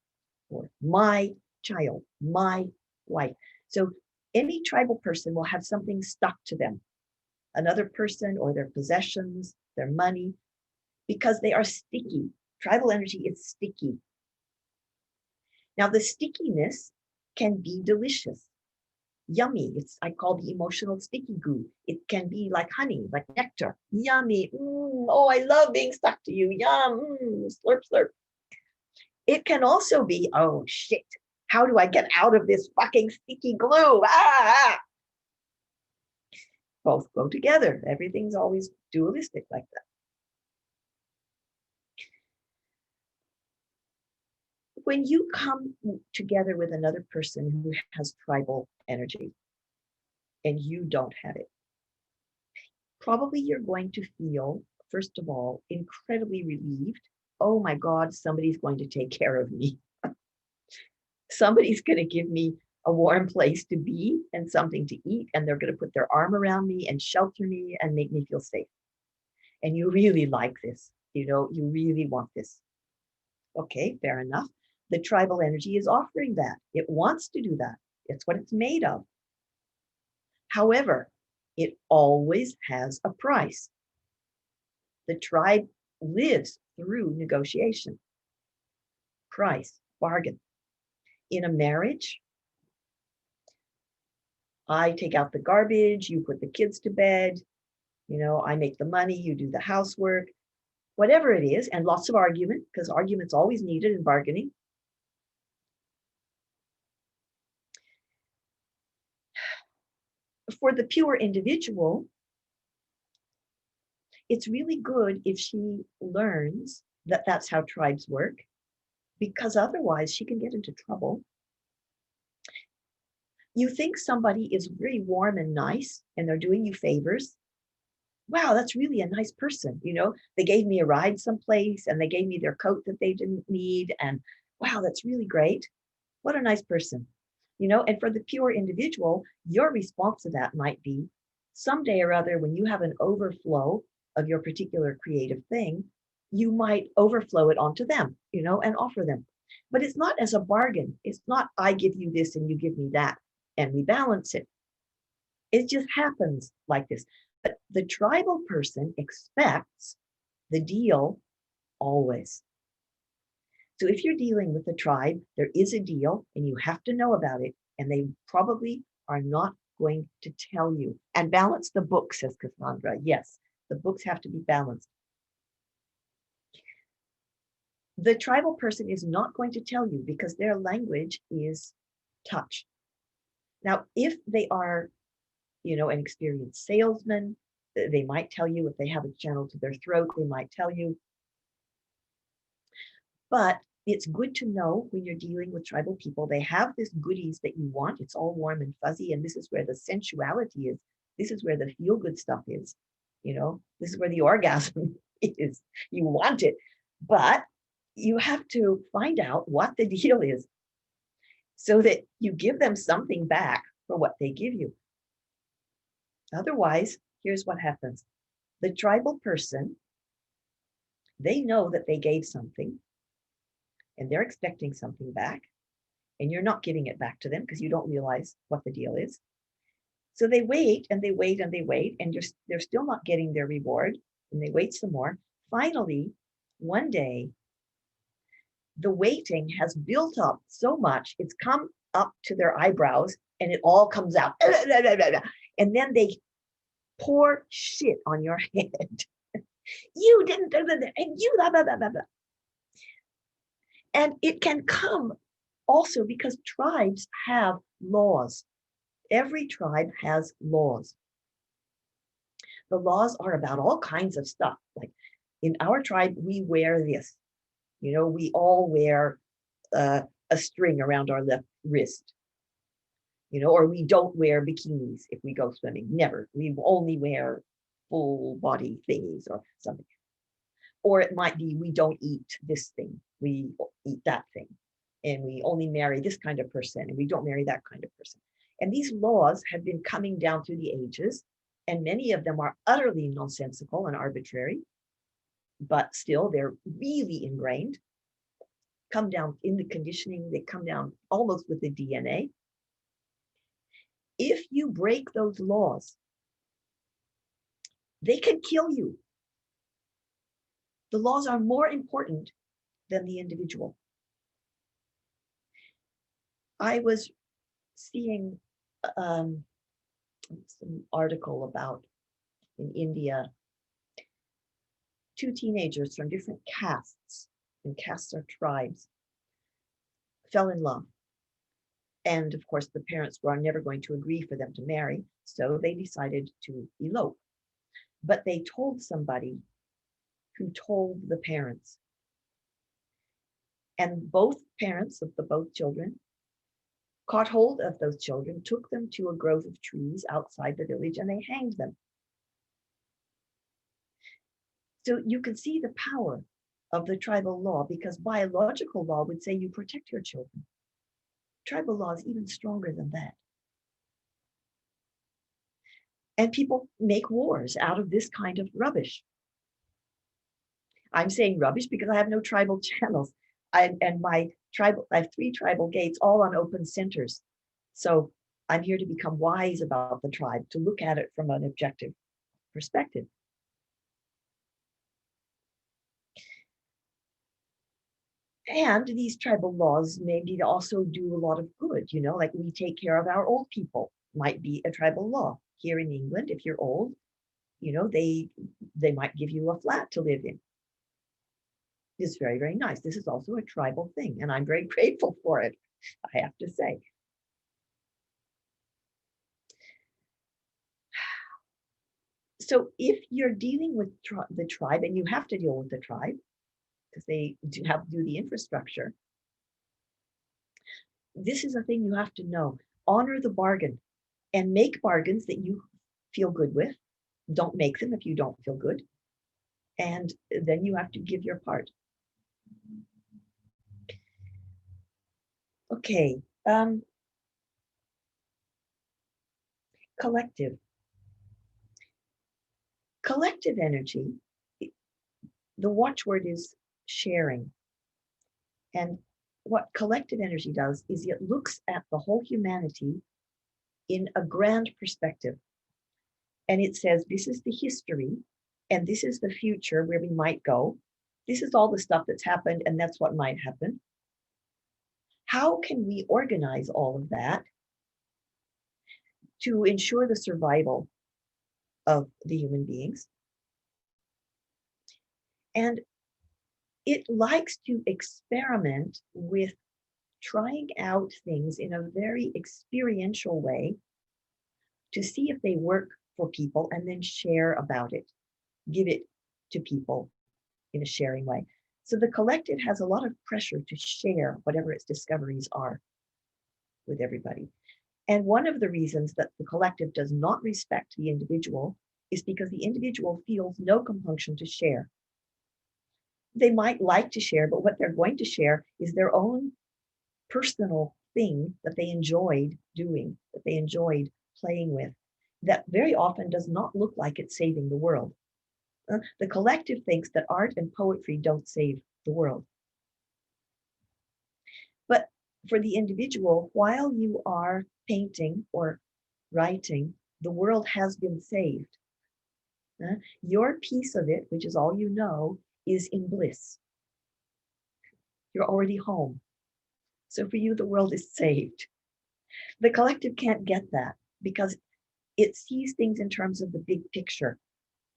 or my child, my wife. So any tribal person will have something stuck to them, another person or their possessions, their money, because they are sticky. Tribal energy is sticky. Now, the stickiness can be delicious. Yummy. I call the emotional sticky goo. It can be like honey, like nectar. Yummy. Oh, I love being stuck to you. Yum. Slurp, slurp. It can also be, oh shit, how do I get out of this fucking sticky glue? Ah! Both go together. Everything's always dualistic like that. When you come together with another person who has tribal energy and you don't have it, probably you're going to feel, first of all, incredibly relieved. Oh my God, somebody's going to take care of me. Somebody's going to give me a warm place to be and something to eat, and they're going to put their arm around me and shelter me and make me feel safe. And you really like this, you really want this. Okay, fair enough. The tribal energy is offering that. It wants to do that. It's what it's made of. However, it always has a price. The tribe lives through negotiation, price, bargain. In a marriage, I take out the garbage, you put the kids to bed, I make the money, you do the housework, whatever it is, and lots of argument, because argument's always needed in bargaining. For the pure individual, it's really good if she learns that that's how tribes work, because otherwise she can get into trouble. You think somebody is very warm and nice and they're doing you favors. Wow, that's really a nice person. They gave me a ride someplace and they gave me their coat that they didn't need. And wow, that's really great. What a nice person. And for the pure individual, your response to that might be someday or other, when you have an overflow of your particular creative thing, you might overflow it onto them, and offer them. But it's not as a bargain. It's not, I give you this and you give me that, and we balance it. It just happens like this. But the tribal person expects the deal always. So if you're dealing with a tribe, there is a deal and you have to know about it, and they probably are not going to tell you. And balance the books, says Cassandra. Yes, the books have to be balanced. The tribal person is not going to tell you because their language is touch. Now, if they are, an experienced salesman, they might tell you. If they have a channel to their throat, they might tell you. But it's good to know when you're dealing with tribal people, they have this goodies that you want. It's all warm and fuzzy. And this is where the sensuality is. This is where the feel-good stuff is. This is where the orgasm is. You want it. But you have to find out what the deal is so that you give them something back for what they give you. Otherwise, here's what happens. The tribal person, they know that they gave something and they're expecting something back, and you're not giving it back to them because you don't realize what the deal is. So they wait and they wait and they wait, and they're still not getting their reward, and they wait some more. Finally, one day, the waiting has built up so much, it's come up to their eyebrows, and it all comes out. And then they pour shit on your head. You didn't, and you, blah, blah, blah, blah, blah. And it can come also because tribes have laws. Every tribe has laws. The laws are about all kinds of stuff. Like in our tribe, we wear this. We all wear a string around our left wrist. Or we don't wear bikinis if we go swimming. Never. We only wear full body thingies or something. Or it might be we don't eat this thing, we eat that thing. And we only marry this kind of person, and we don't marry that kind of person. And these laws have been coming down through the ages, and many of them are utterly nonsensical and arbitrary, but still they're really ingrained, come down in the conditioning, they come down almost with the DNA. If you break those laws, they can kill you. The laws are more important than the individual. I was seeing some article about in India, two teenagers from different castes, and castes are tribes, fell in love. And of course, the parents were never going to agree for them to marry, so they decided to elope. But they told somebody who told the parents. And both parents of the both children caught hold of those children, took them to a grove of trees outside the village, and they hanged them. So you can see the power of the tribal law, because biological law would say you protect your children. Tribal law is even stronger than that. And people make wars out of this kind of rubbish. I'm saying rubbish because I have no tribal channels. I have 3 tribal gates, all on open centers. So I'm here to become wise about the tribe, to look at it from an objective perspective. And these tribal laws maybe also do a lot of good, like we take care of our old people, might be a tribal law. Here in England, if you're old, they might give you a flat to live in. It's very, very nice. This is also a tribal thing, and I'm very grateful for it, I have to say. So if you're dealing with the tribe, and you have to deal with the tribe, because they do have to do the infrastructure, this is a thing you have to know. Honor the bargain and make bargains that you feel good with. Don't make them if you don't feel good. And then you have to give your part. Okay. Collective. Collective energy, the watchword is sharing. And what collective energy does is it looks at the whole humanity in a grand perspective. And it says, this is the history, and this is the future where we might go. This is all the stuff that's happened, and that's what might happen. How can we organize all of that to ensure the survival of the human beings? And it likes to experiment with trying out things in a very experiential way to see if they work for people, and then share about it, give it to people in a sharing way. So the collective has a lot of pressure to share whatever its discoveries are with everybody. And one of the reasons that the collective does not respect the individual is because the individual feels no compunction to share. They might like to share, but what they're going to share is their own personal thing that they enjoyed doing, that they enjoyed playing with, that very often does not look like it's saving the world. The collective thinks that art and poetry don't save the world. But for the individual, while you are painting or writing, the world has been saved. Your piece of it, which is all you know, is in bliss. You're already home. So for you, the world is saved. The collective can't get that because it sees things in terms of the big picture.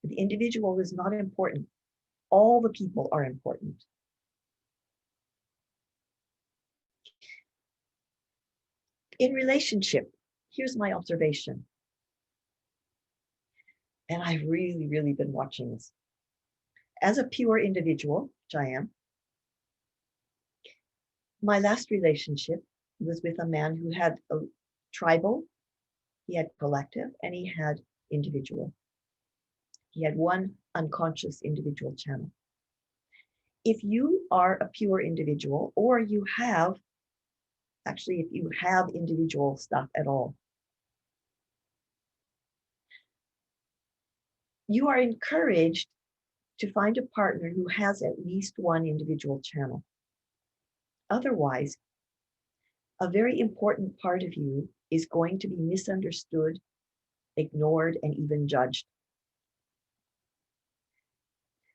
The individual is not important. All the people are important. In relationship, here's my observation. And I've really, really been watching this. As a pure individual, which I am, my last relationship was with a man who had a tribal, he had collective, and he had individual. He had one unconscious individual channel. If you are a pure individual, or you have, actually, if you have individual stuff at all, you are encouraged to find a partner who has at least one individual channel. Otherwise, a very important part of you is going to be misunderstood, ignored, and even judged.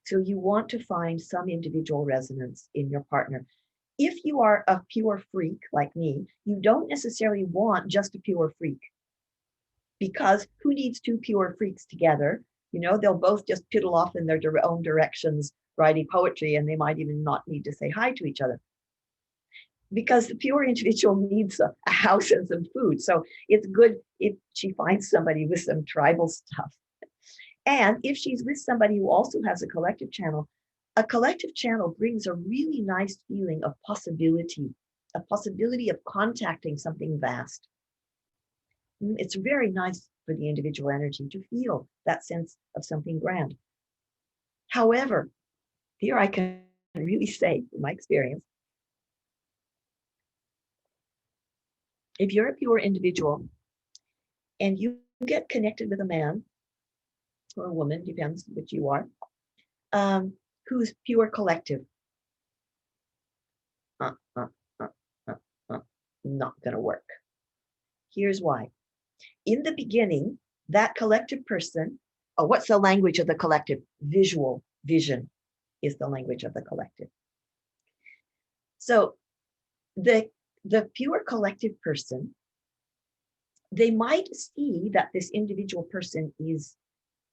So you want to find some individual resonance in your partner. If you are a pure freak like me, you don't necessarily want just a pure freak. because who needs two pure freaks together? You know, they'll both just piddle off in their own directions writing poetry, and they might even not need to say hi to each other. Because the pure individual needs a house and some food. So it's good if she finds somebody with some tribal stuff. And if she's with somebody who also has a collective channel brings a really nice feeling of possibility, a possibility of contacting something vast. It's very nice for the individual energy to feel that sense of something grand. However, here I can really say, from my experience, if you're a pure individual and you get connected with a man or a woman, depends which you are, who's pure collective, uh, uh, uh, uh, not going to work. Here's why. In the beginning, that collective person, what's the language of the collective? Visual vision is the language of the collective. So the pure collective person, they might see that this individual person is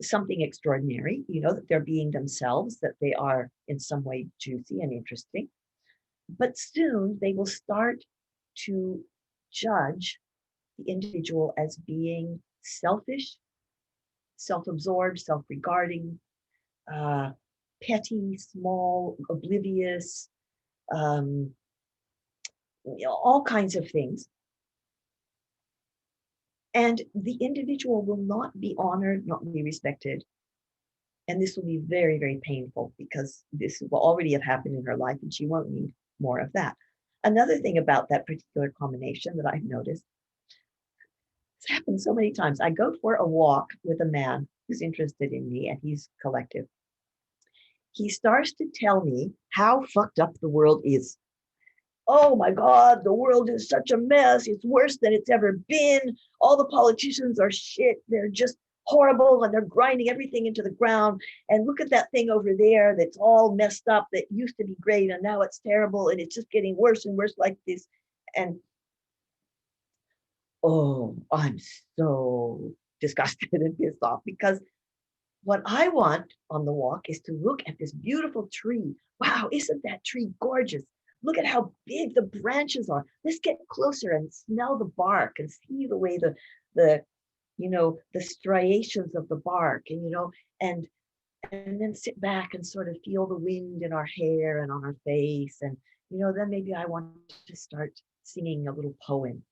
something extraordinary, you know, that they're being themselves, that they are in some way juicy and interesting. But soon they will start to judge the individual as being selfish, self-absorbed, self-regarding, petty, small, oblivious, all kinds of things. And the individual will not be honored, not be respected. And this will be very, very painful because this will already have happened in her life and she won't need more of that. Another thing about that particular combination that I've noticed, it's happened so many times. I go for a walk with a man who's interested in me and he's collective. He starts to tell me how fucked up the world is. Oh my God, the world is such a mess. It's worse than it's ever been. All the politicians are shit. They're just horrible and they're grinding everything into the ground. And look at that thing over there that's all messed up that used to be great and now it's terrible and it's just getting worse and worse like this. And oh, I'm so disgusted and pissed off because what I want on the walk is to look at this beautiful tree. Wow, isn't that tree gorgeous? Look at how big the branches are. Let's get closer and smell the bark and see the way the striations of the bark and then sit back and sort of feel the wind in our hair and on our face. And, then maybe I want to start singing a little poem.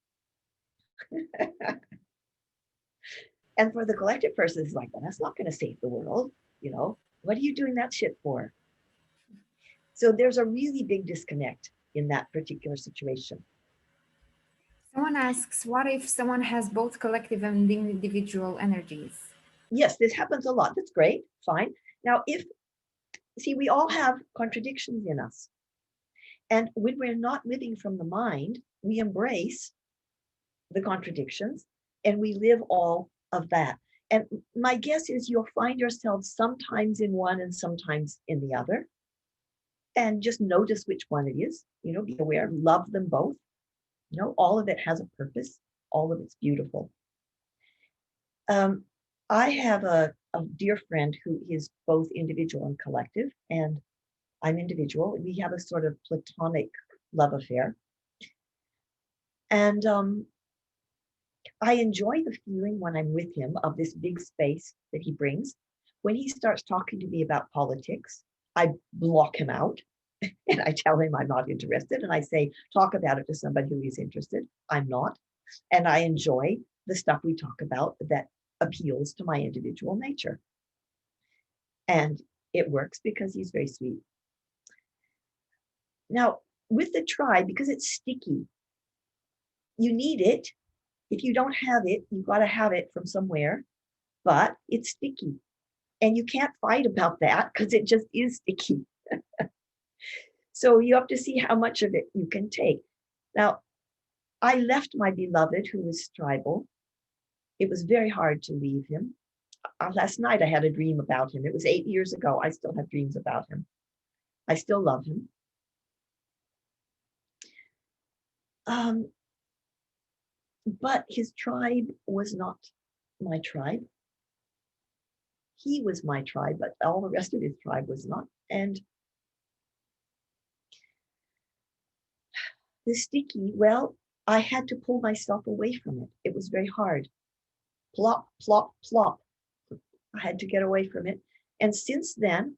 And for the collective person, it's like, well, that's not going to save the world. What are you doing that shit for? So there's a really big disconnect in that particular situation. Someone asks, what if someone has both collective and individual energies? Yes, this happens a lot. That's great. Fine. Now, we all have contradictions in us. And when we're not living from the mind, we embrace the contradictions and we live all of that. And my guess is you'll find yourself sometimes in one and sometimes in the other. And just notice which one it is, be aware, love them both. All of it has a purpose. All of it's beautiful. I have a dear friend who is both individual and collective, and I'm individual. We have a sort of platonic love affair. And I enjoy the feeling when I'm with him of this big space that he brings. When he starts talking to me about politics, I block him out and I tell him I'm not interested. And I say, talk about it to somebody who is interested. I'm not. And I enjoy the stuff we talk about that appeals to my individual nature. And it works because he's very sweet. Now, with the tribe, because it's sticky, you need it. If you don't have it, you've got to have it from somewhere, but it's sticky. And you can't fight about that because it just is sticky. So you have to see how much of it you can take. Now, I left my beloved who was tribal. It was very hard to leave him. Last night I had a dream about him. It was 8 years ago. I still have dreams about him. I still love him. But his tribe was not my tribe. He was my tribe, but all the rest of his tribe was not. And the sticky, well, I had to pull myself away from it. It was very hard. Plop, plop, plop. I had to get away from it. And since then,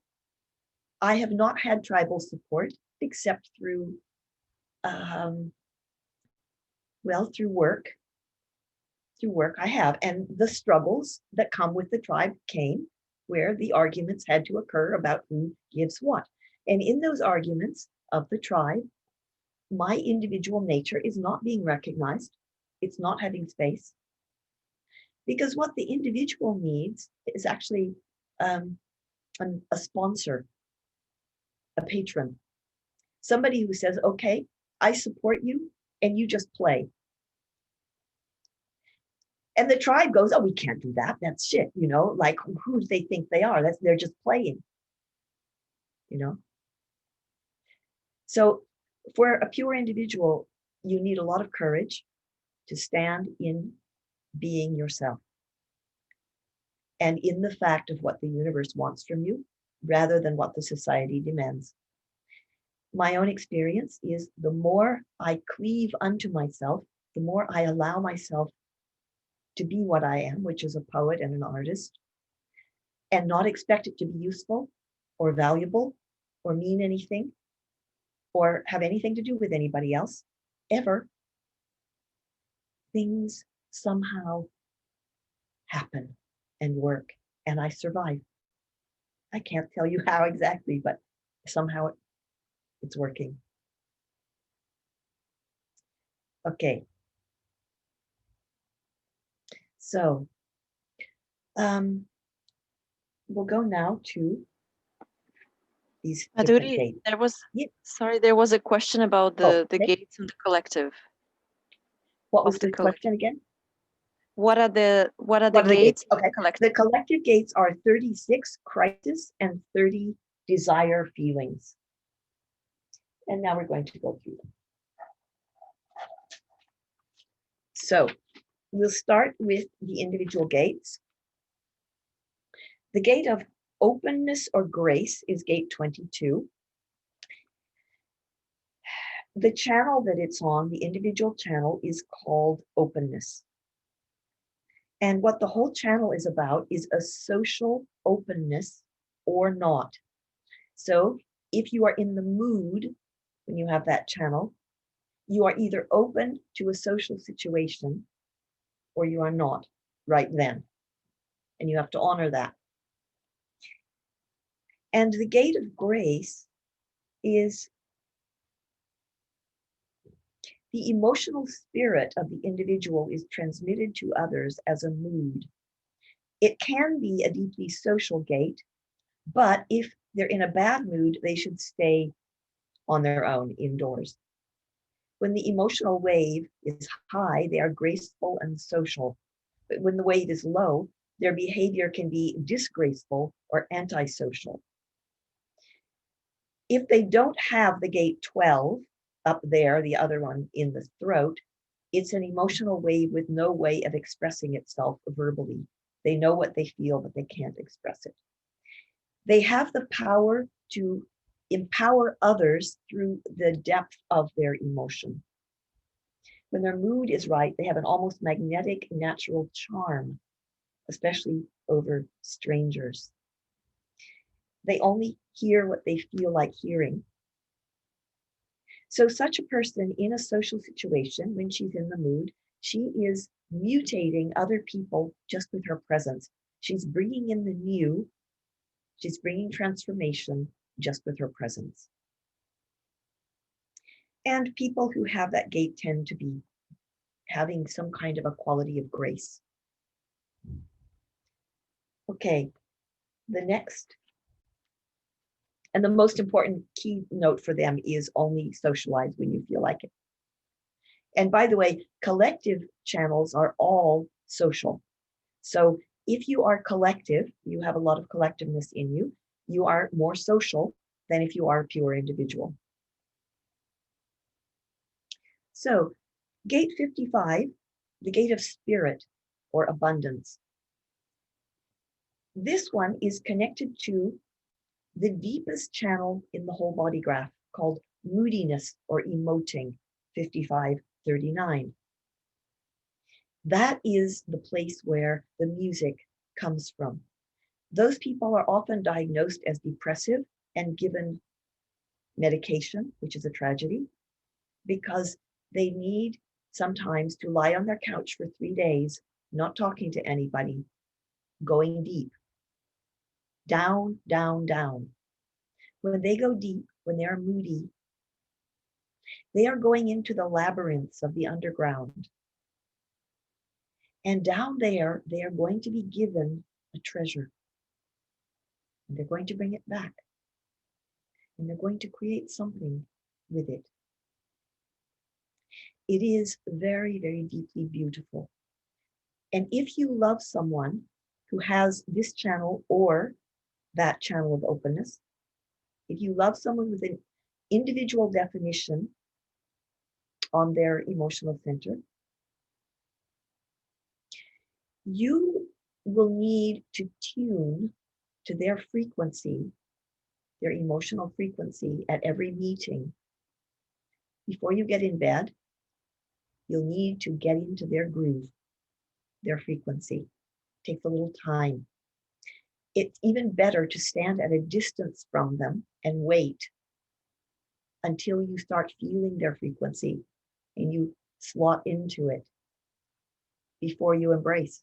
I have not had tribal support except through, well, through work. Through work I have. And the struggles that come with the tribe came where the arguments had to occur about who gives what. And in those arguments of the tribe, my individual nature is not being recognized. It's not having space. Because what the individual needs is actually a sponsor, a patron, somebody who says, okay, I support you and you just play. And the tribe goes, oh, we can't do that. That's shit, you know, like who do they think they are? They're just playing, you know? So for a pure individual, you need a lot of courage to stand in being yourself and in the fact of what the universe wants from you rather than what the society demands. My own experience is the more I cleave unto myself, the more I allow myself to be what I am, which is a poet and an artist, and not expect it to be useful or valuable or mean anything or have anything to do with anybody else, ever, things somehow happen and work, and I survive. I can't tell you how exactly, but somehow it's working. Okay. So we'll go now to these different Madhuri, gates. there was Yeah. sorry, there was a question about the Okay. gates and the collective. What was of the the question again? What are the What are the gates? Okay. Collective. The collective gates are 36 crisis and 30 desire feelings. And now we're going to go through them. So we'll start with the individual gates. The gate of openness or grace is gate 22. The channel that it's on, the individual channel, is called openness. And what the whole channel is about is a social openness or not. So if you are in the mood when you have that channel, you are either open to a social situation or you are not right then. And you have to honor that. And the gate of grace is the emotional spirit of the individual is transmitted to others as a mood. It can be a deeply social gate, but if they're in a bad mood, they should stay on their own indoors. When the emotional wave is high, they are graceful and social. But when the wave is low, their behavior can be disgraceful or antisocial. If they don't have the gate 12 up there, the other one in the throat, it's an emotional wave with no way of expressing itself verbally. They know what they feel, but they can't express it. They have the power to empower others through the depth of their emotion. When their mood is right, they have an almost magnetic natural charm, especially over strangers. They only hear what they feel like hearing. So such a person in a social situation, when she's in the mood, she is mutating other people just with her presence. She's bringing in the new, she's bringing transformation just with her presence. And people who have that gate tend to be having some kind of a quality of grace. Okay, the next and the most important key note for them is only socialize when you feel like it. And by the way, collective channels are all social. So if you are collective, you have a lot of collectiveness in you, you are more social than if you are a pure individual. So gate 55, the gate of spirit or abundance. This one is connected to the deepest channel in the whole body graph called moodiness or emoting, 5539. That is the place where the music comes from. Those people are often diagnosed as depressive and given medication, which is a tragedy, because they need sometimes to lie on their couch for 3 days, not talking to anybody, going deep, down, down, down. When they go deep, when they're moody, they are going into the labyrinths of the underground. And down there, they are going to be given a treasure. And they're going to bring it back. And they're going to create something with it. It is very, very deeply beautiful. And if you love someone who has this channel or that channel of openness, if you love someone with an individual definition on their emotional center, you will need to tune to their frequency, their emotional frequency at every meeting. Before you get in bed, you'll need to get into their groove, their frequency. It takes a little time. It's even better to stand at a distance from them and wait until you start feeling their frequency and you slot into it before you embrace.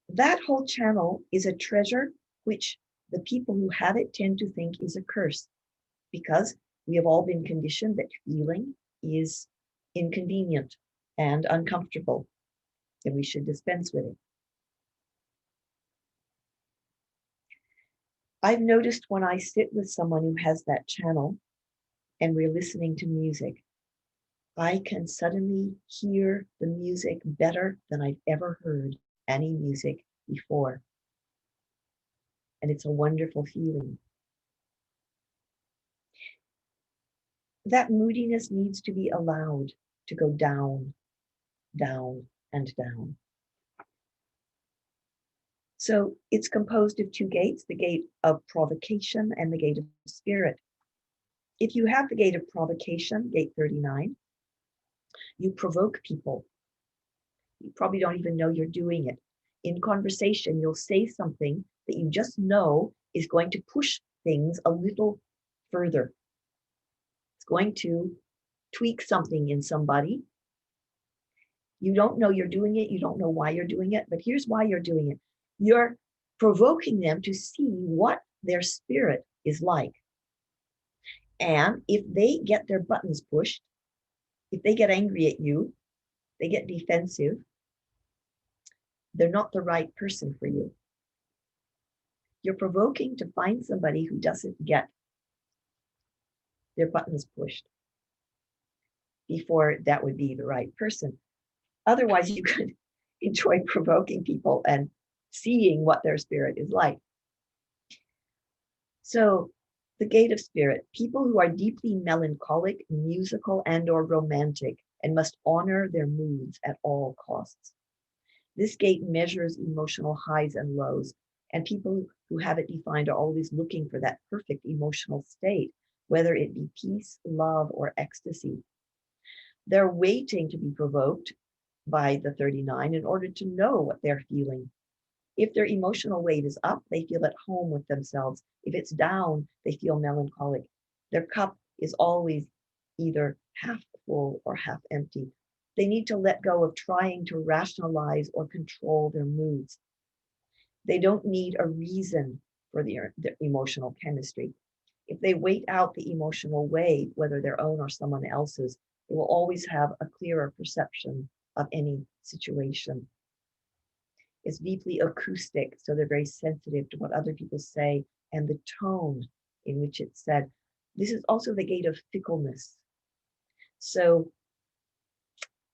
That whole channel is a treasure which the people who have it tend to think is a curse, because we have all been conditioned that feeling is inconvenient and uncomfortable, and we should dispense with it. I've noticed when I sit with someone who has that channel and we're listening to music, I can suddenly hear the music better than I've ever heard any music before. And it's a wonderful feeling. That moodiness needs to be allowed to go down, down, and down. So it's composed of two gates, the gate of provocation and the gate of spirit. If you have the gate of provocation, gate 39, you provoke people. You probably don't even know you're doing it. In conversation, you'll say something that you just know is going to push things a little further. It's going to tweak something in somebody. You don't know you're doing it. You don't know why you're doing it, but here's why you're doing it. You're provoking them to see what their spirit is like. And if they get their buttons pushed, if they get angry at you, they get defensive, they're not the right person for you. You're provoking to find somebody who doesn't get their buttons pushed before that would be the right person. Otherwise, you could enjoy provoking people and seeing what their spirit is like. So the gate of spirit, people who are deeply melancholic, musical, and or romantic, and must honor their moods at all costs. This gate measures emotional highs and lows, and people who have it defined are always looking for that perfect emotional state, whether it be peace, love, or ecstasy. They're waiting to be provoked by the 39 in order to know what they're feeling. If their emotional weight is up, they feel at home with themselves. If it's down, they feel melancholic. Their cup is always either half full or half empty. They need to let go of trying to rationalize or control their moods. They don't need a reason for their emotional chemistry. If they wait out the emotional wave, whether their own or someone else's, they will always have a clearer perception of any situation. It's deeply acoustic, so they're very sensitive to what other people say and the tone in which it's said. This is also the gate of fickleness. So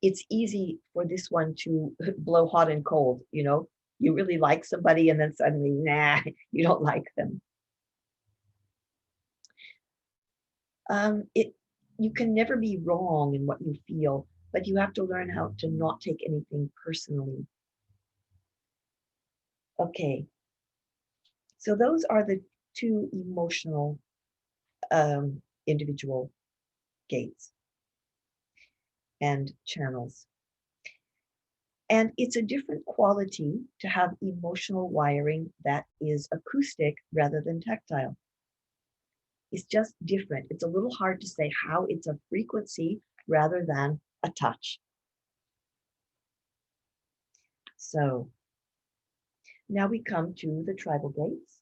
it's easy for this one to blow hot and cold, you know? You really like somebody and then suddenly, nah, you don't like them. You can never be wrong in what you feel, but you have to learn how to not take anything personally. Okay. So those are the two emotional individual gates and channels. And it's a different quality to have emotional wiring that is acoustic rather than tactile. It's just different. It's a little hard to say how it's a frequency rather than a touch. So now we come to the tribal gates.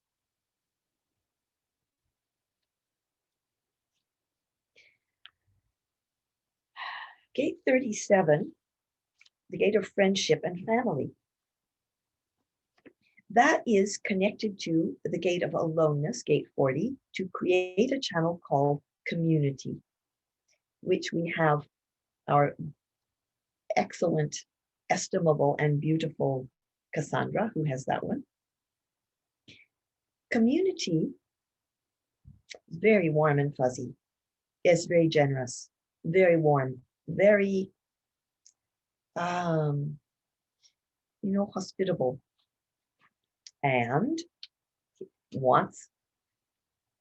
Gate 37, the gate of friendship and family. That is connected to the gate of aloneness, gate 40, to create a channel called community, which we have our excellent, estimable, and beautiful Cassandra, who has that one. Community is very warm and fuzzy. It's very generous, very warm, very, hospitable, and wants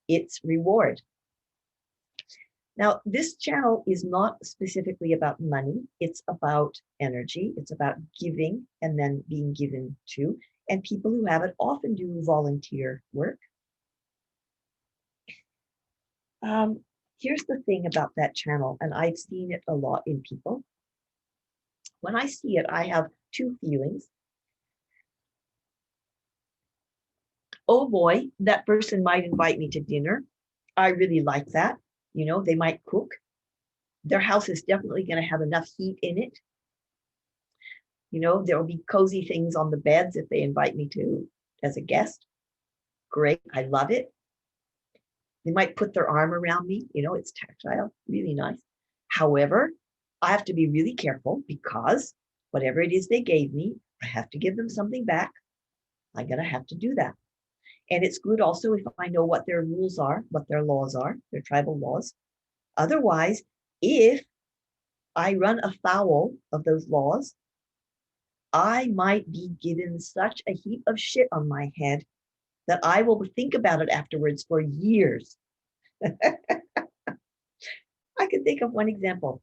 its reward. Now, this channel is not specifically about money. It's about energy. It's about giving and then being given to. And people who have it often do volunteer work. Here's the thing about that channel, and I've seen it a lot in people. When I see it, I have two feelings. Oh boy, that person might invite me to dinner. I really like that. They might cook. Their house is definitely going to have enough heat in it. There will be cozy things on the beds if they invite me to as a guest. Great. I love it. They might put their arm around me. It's tactile, really nice. However, I have to be really careful because whatever it is they gave me, I have to give them something back. I'm going to have to do that. And it's good also if I know what their rules are, what their laws are, their tribal laws. Otherwise, if I run afoul of those laws, I might be given such a heap of shit on my head that I will think about it afterwards for years. I can think of one example.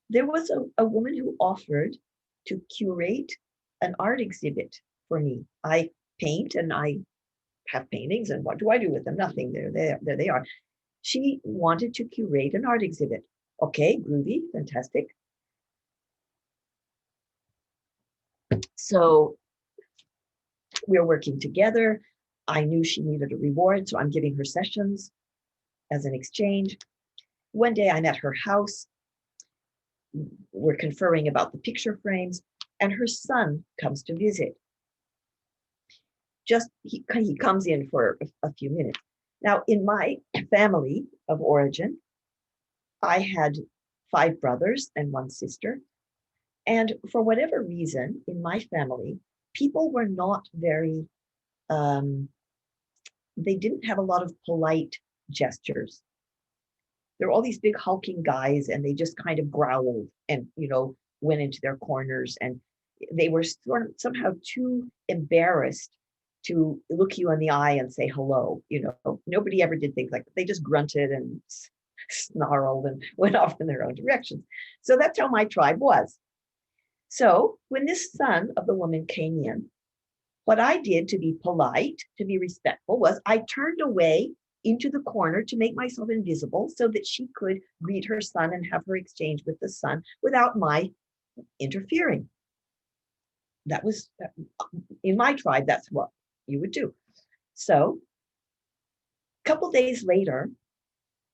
There was a woman who offered to curate an art exhibit for me. I paint and I have paintings, and what do I do with them? Nothing. There they are. She wanted to curate an art exhibit. Okay, groovy, fantastic. So we're working together. I knew she needed a reward, so I'm giving her sessions as an exchange. One day I'm at her house. We're conferring about the picture frames, and her son comes to visit. He comes in for a few minutes. Now, in my family of origin, I had 5 brothers and 1 sister. And for whatever reason, in my family, people were not very, they didn't have a lot of polite gestures. There were all these big hulking guys, and they just kind of growled and, went into their corners. And they were sort of somehow too embarrassed to look you in the eye and say hello. Nobody ever did things like that. They just grunted and snarled and went off in their own directions. So that's how my tribe was. So when this son of the woman came in, what I did to be polite, to be respectful, was I turned away into the corner to make myself invisible so that she could greet her son and have her exchange with the son without my interfering. That was, in my tribe, that's what you would do. So a couple days later,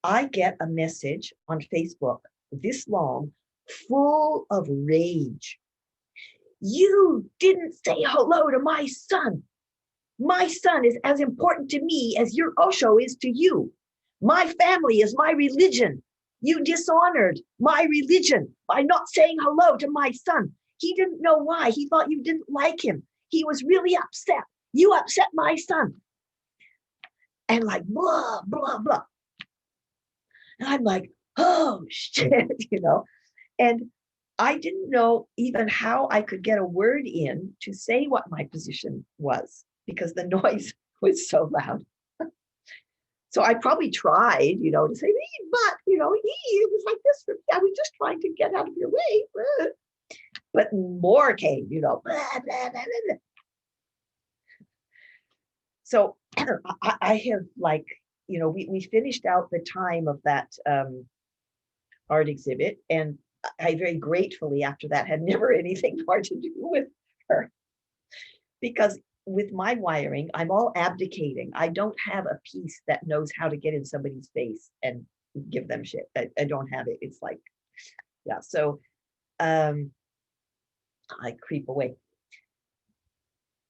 I get a message on Facebook, this long, full of rage. You didn't say hello to my son. My son is as important to me as your Osho is to you. My family is my religion. You dishonored my religion by not saying hello to my son. He didn't know why. He thought you didn't like him. He was really upset. You upset my son. And like, blah, blah, blah. And I'm like, oh, shit, And I didn't know even how I could get a word in to say what my position was because the noise was so loud. So I probably tried, to say, but, it was like this for me. I was just trying to get out of your way. But more came, blah, blah, blah, blah, blah. So I have we finished out the time of that art exhibit, and I very gratefully after that had never anything more to do with her, because with my wiring, I'm all abdicating. I don't have a piece that knows how to get in somebody's face and give them shit. I don't have it. It's like, yeah. So I creep away.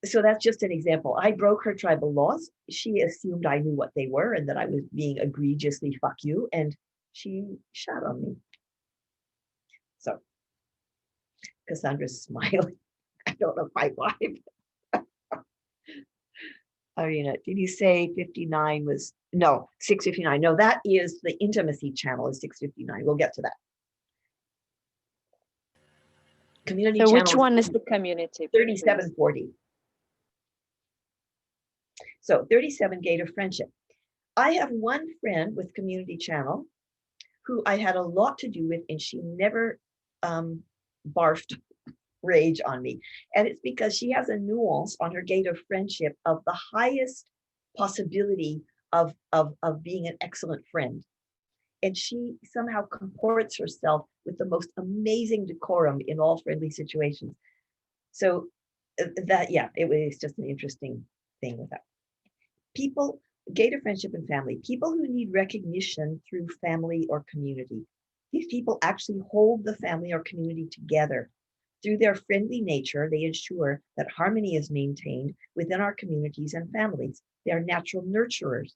So that's just an example. I broke her tribal laws. She assumed I knew what they were and that I was being egregiously fuck you, and she shot on me. So Cassandra's smiling. I don't know if I lied. Irina, did you say 59 was, no, 659. No, that is the intimacy channel is 659. We'll get to that. Community So channel. which one is the community? 3740. So 37, gate of friendship. I have one friend with community channel who I had a lot to do with, and she never barfed rage on me. And it's because she has a nuance on her gate of friendship of the highest possibility of being an excellent friend. And she somehow comports herself with the most amazing decorum in all friendly situations. So that, yeah, it was just an interesting thing with that. People, gate of friendship and family, people who need recognition through family or community. These people actually hold the family or community together. Through their friendly nature, they ensure that harmony is maintained within our communities and families. They are natural nurturers.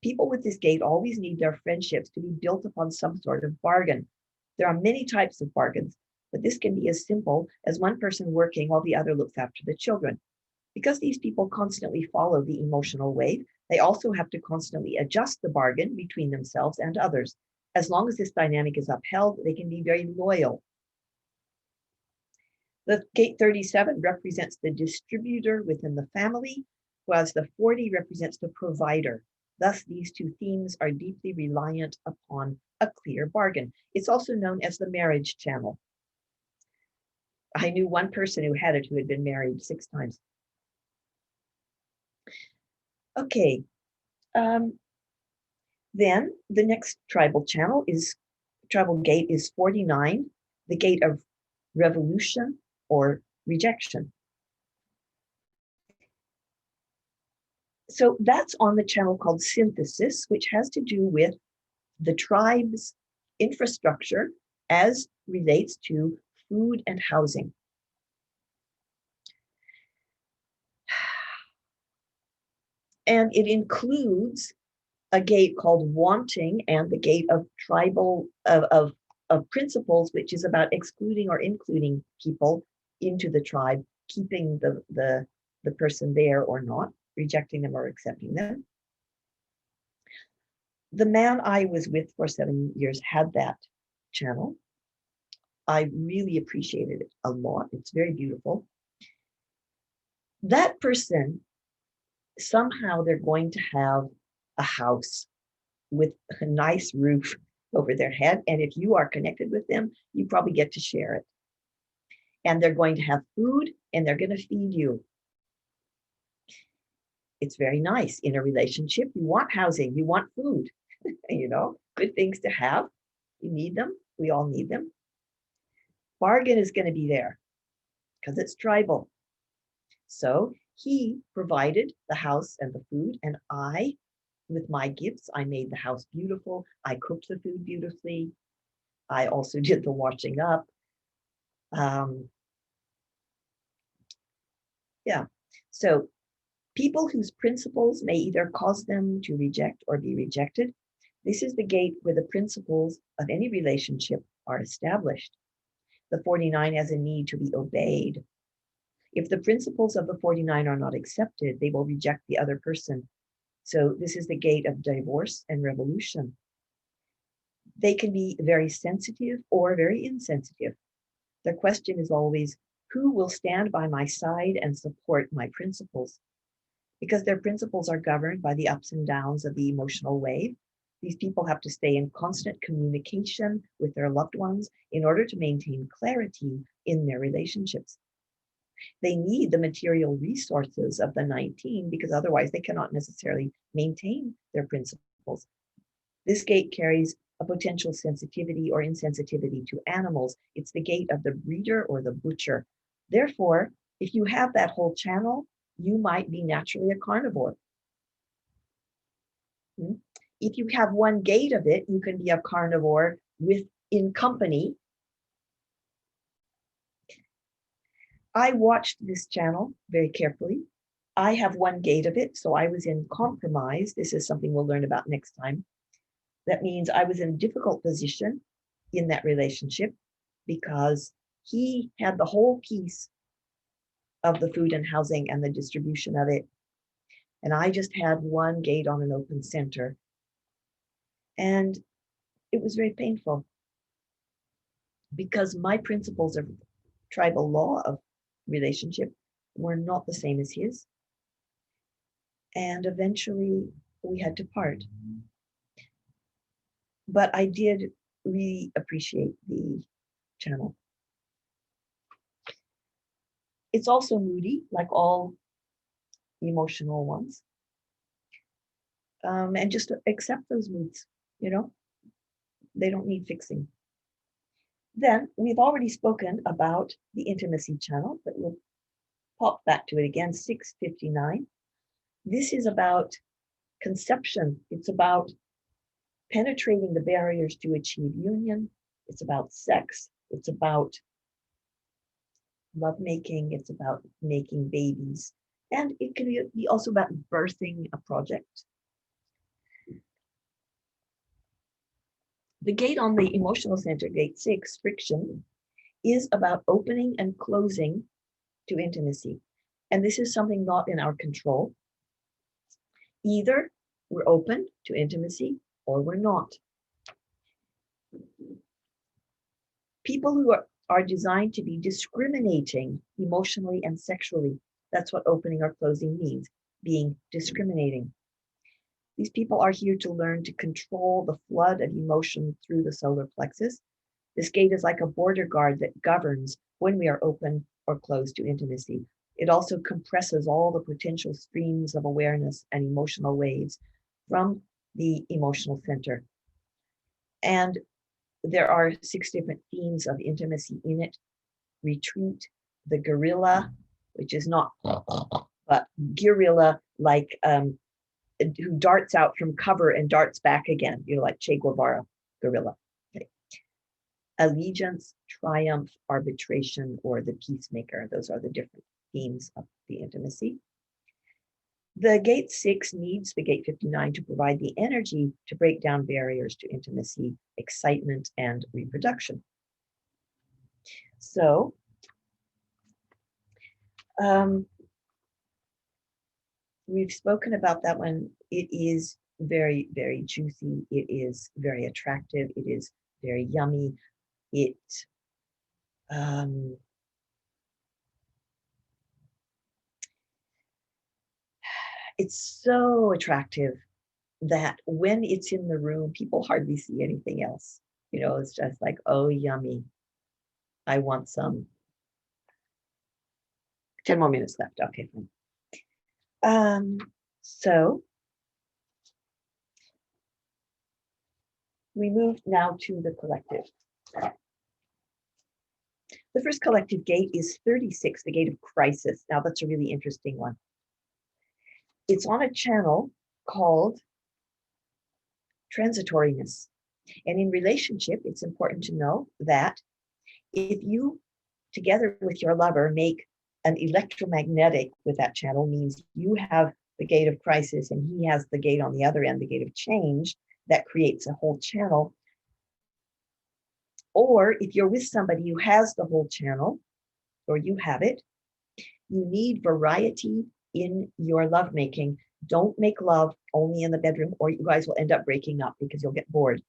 People with this gate always need their friendships to be built upon some sort of bargain. There are many types of bargains, but this can be as simple as one person working while the other looks after the children. Because these people constantly follow the emotional wave, they also have to constantly adjust the bargain between themselves and others. As long as this dynamic is upheld, they can be very loyal. The gate 37 represents the distributor within the family, whereas the 40 represents the provider. Thus, these two themes are deeply reliant upon a clear bargain. It's also known as the marriage channel. I knew one person who had it who had been married 6 times. Okay, then the next tribal channel is, tribal gate is 49, the gate of revolution or rejection. So that's on the channel called synthesis, which has to do with the tribe's infrastructure as relates to food and housing. And it includes a gate called wanting and the gate of tribal of principles, which is about excluding or including people into the tribe, keeping the person there or not, rejecting them or accepting them. The man I was with for 7 years had that channel. I really appreciated it a lot. It's very beautiful. That person, somehow they're going to have a house with a nice roof over their head. And if you are connected with them, you probably get to share it. And they're going to have food and they're going to feed you. It's very nice in a relationship. You want housing, you want food, good things to have. You need them. We all need them. Bargain is going to be there because it's tribal. So he provided the house and the food, and I, with my gifts, I made the house beautiful. I cooked the food beautifully. I also did the washing up. Yeah. So people whose principles may either cause them to reject or be rejected. This is the gate where the principles of any relationship are established. The 49 has a need to be obeyed. If the principles of the 49 are not accepted, they will reject the other person. So this is the gate of divorce and revolution. They can be very sensitive or very insensitive. The question is always, who will stand by my side and support my principles? Because their principles are governed by the ups and downs of the emotional wave. These people have to stay in constant communication with their loved ones in order to maintain clarity in their relationships. They need the material resources of the 19 because otherwise they cannot necessarily maintain their principles. This gate carries a potential sensitivity or insensitivity to animals. It's the gate of the breeder or the butcher. Therefore, if you have that whole channel, you might be naturally a carnivore. If you have one gate of it, you can be a carnivore in company. I watched this channel very carefully. I have one gate of it, so I was in compromise. This is something we'll learn about next time. That means I was in a difficult position in that relationship because he had the whole piece of the food and housing and the distribution of it. And I just had one gate on an open center. And it was very painful because my principles of tribal law of relationship were not the same as his. And eventually we had to part. But I did really appreciate the channel. It's also moody, like all emotional ones. And just accept those moods, they don't need fixing. Then we've already spoken about the intimacy channel, but we'll pop back to it again, 659. This is about conception. It's about penetrating the barriers to achieve union. It's about sex. It's about lovemaking. It's about making babies. And it can be also about birthing a project. The gate on the emotional center, gate 6, friction, is about opening and closing to intimacy. And this is something not in our control. Either we're open to intimacy or we're not. People who are designed to be discriminating emotionally and sexually. That's what opening or closing means, being discriminating. These people are here to learn to control the flood of emotion through the solar plexus. This gate is like a border guard that governs when we are open or closed to intimacy. It also compresses all the potential streams of awareness and emotional waves from the emotional center. And there are 6 different themes of intimacy in it. Retreat, the gorilla, which is not, but guerrilla, like who darts out from cover and darts back again, like Che Guevara, gorilla. Okay. Allegiance, triumph, arbitration, or the peacemaker. Those are the different themes of the intimacy. The gate 6 needs the gate 59 to provide the energy to break down barriers to intimacy, excitement, and reproduction. So, we've spoken about that one. It is very, very juicy. It is very attractive. It is very yummy. It's so attractive that when it's in the room, people hardly see anything else. It's just like, oh, yummy. I want some. 10 more minutes left. Okay, fine. So we move now to the collective. The first collective gate is 36, the gate of crisis. Now that's a really interesting one. It's on a channel called transitoriness. And in relationship, it's important to know that if you, together with your lover, make an electromagnetic with that channel, means you have the gate of crisis and he has the gate on the other end, the gate of change, that creates a whole channel. Or if you're with somebody who has the whole channel, or you have it, you need variety in your lovemaking. Don't make love only in the bedroom, or you guys will end up breaking up because you'll get bored.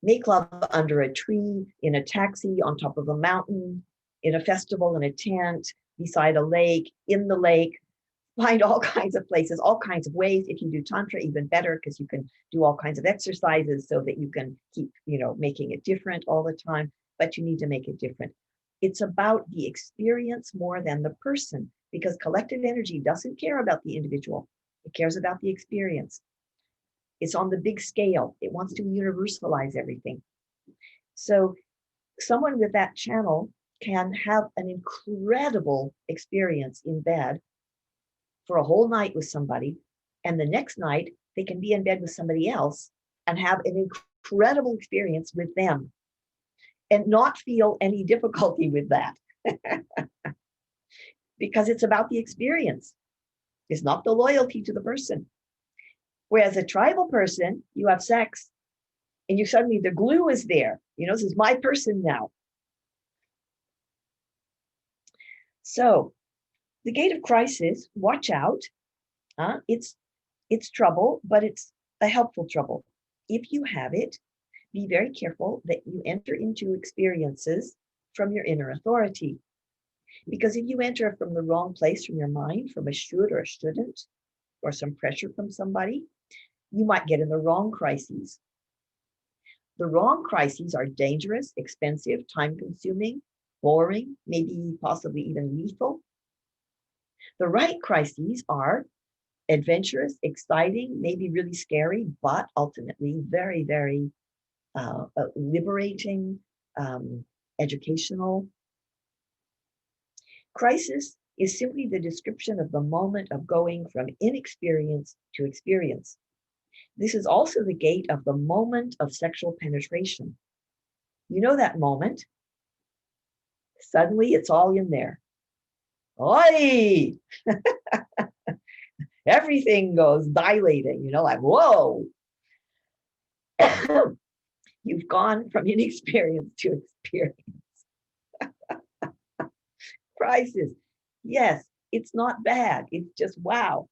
Make love under a tree, in a taxi, on top of a mountain, in a festival, in a tent, beside a lake, in the lake. Find all kinds of places, all kinds of ways. If you do Tantra, even better, because you can do all kinds of exercises so that you can keep, making it different all the time, but you need to make it different. It's about the experience more than the person, because collective energy doesn't care about the individual. It cares about the experience. It's on the big scale. It wants to universalize everything. So someone with that channel can have an incredible experience in bed for a whole night with somebody, and the next night they can be in bed with somebody else and have an incredible experience with them and not feel any difficulty with that. Because it's about the experience. It's not the loyalty to the person. Whereas a tribal person, you have sex and you suddenly, the glue is there. This is my person now. So the gate of crisis, watch out. It's trouble, but it's a helpful trouble. If you have it, be very careful that you enter into experiences from your inner authority. Because if you enter from the wrong place, from your mind, from a should or a shouldn't, or some pressure from somebody, you might get in the wrong crises. The wrong crises are dangerous, expensive, time-consuming, boring, maybe possibly even lethal. The right crises are adventurous, exciting, maybe really scary, but ultimately very, very liberating, educational. Crisis is simply the description of the moment of going from inexperience to experience. This is also the gate of the moment of sexual penetration. You know that moment? Suddenly it's all in there. Oi! Everything goes dilating, like, whoa. You've gone from inexperience to experience. Crisis. Yes, it's not bad. It's just wow.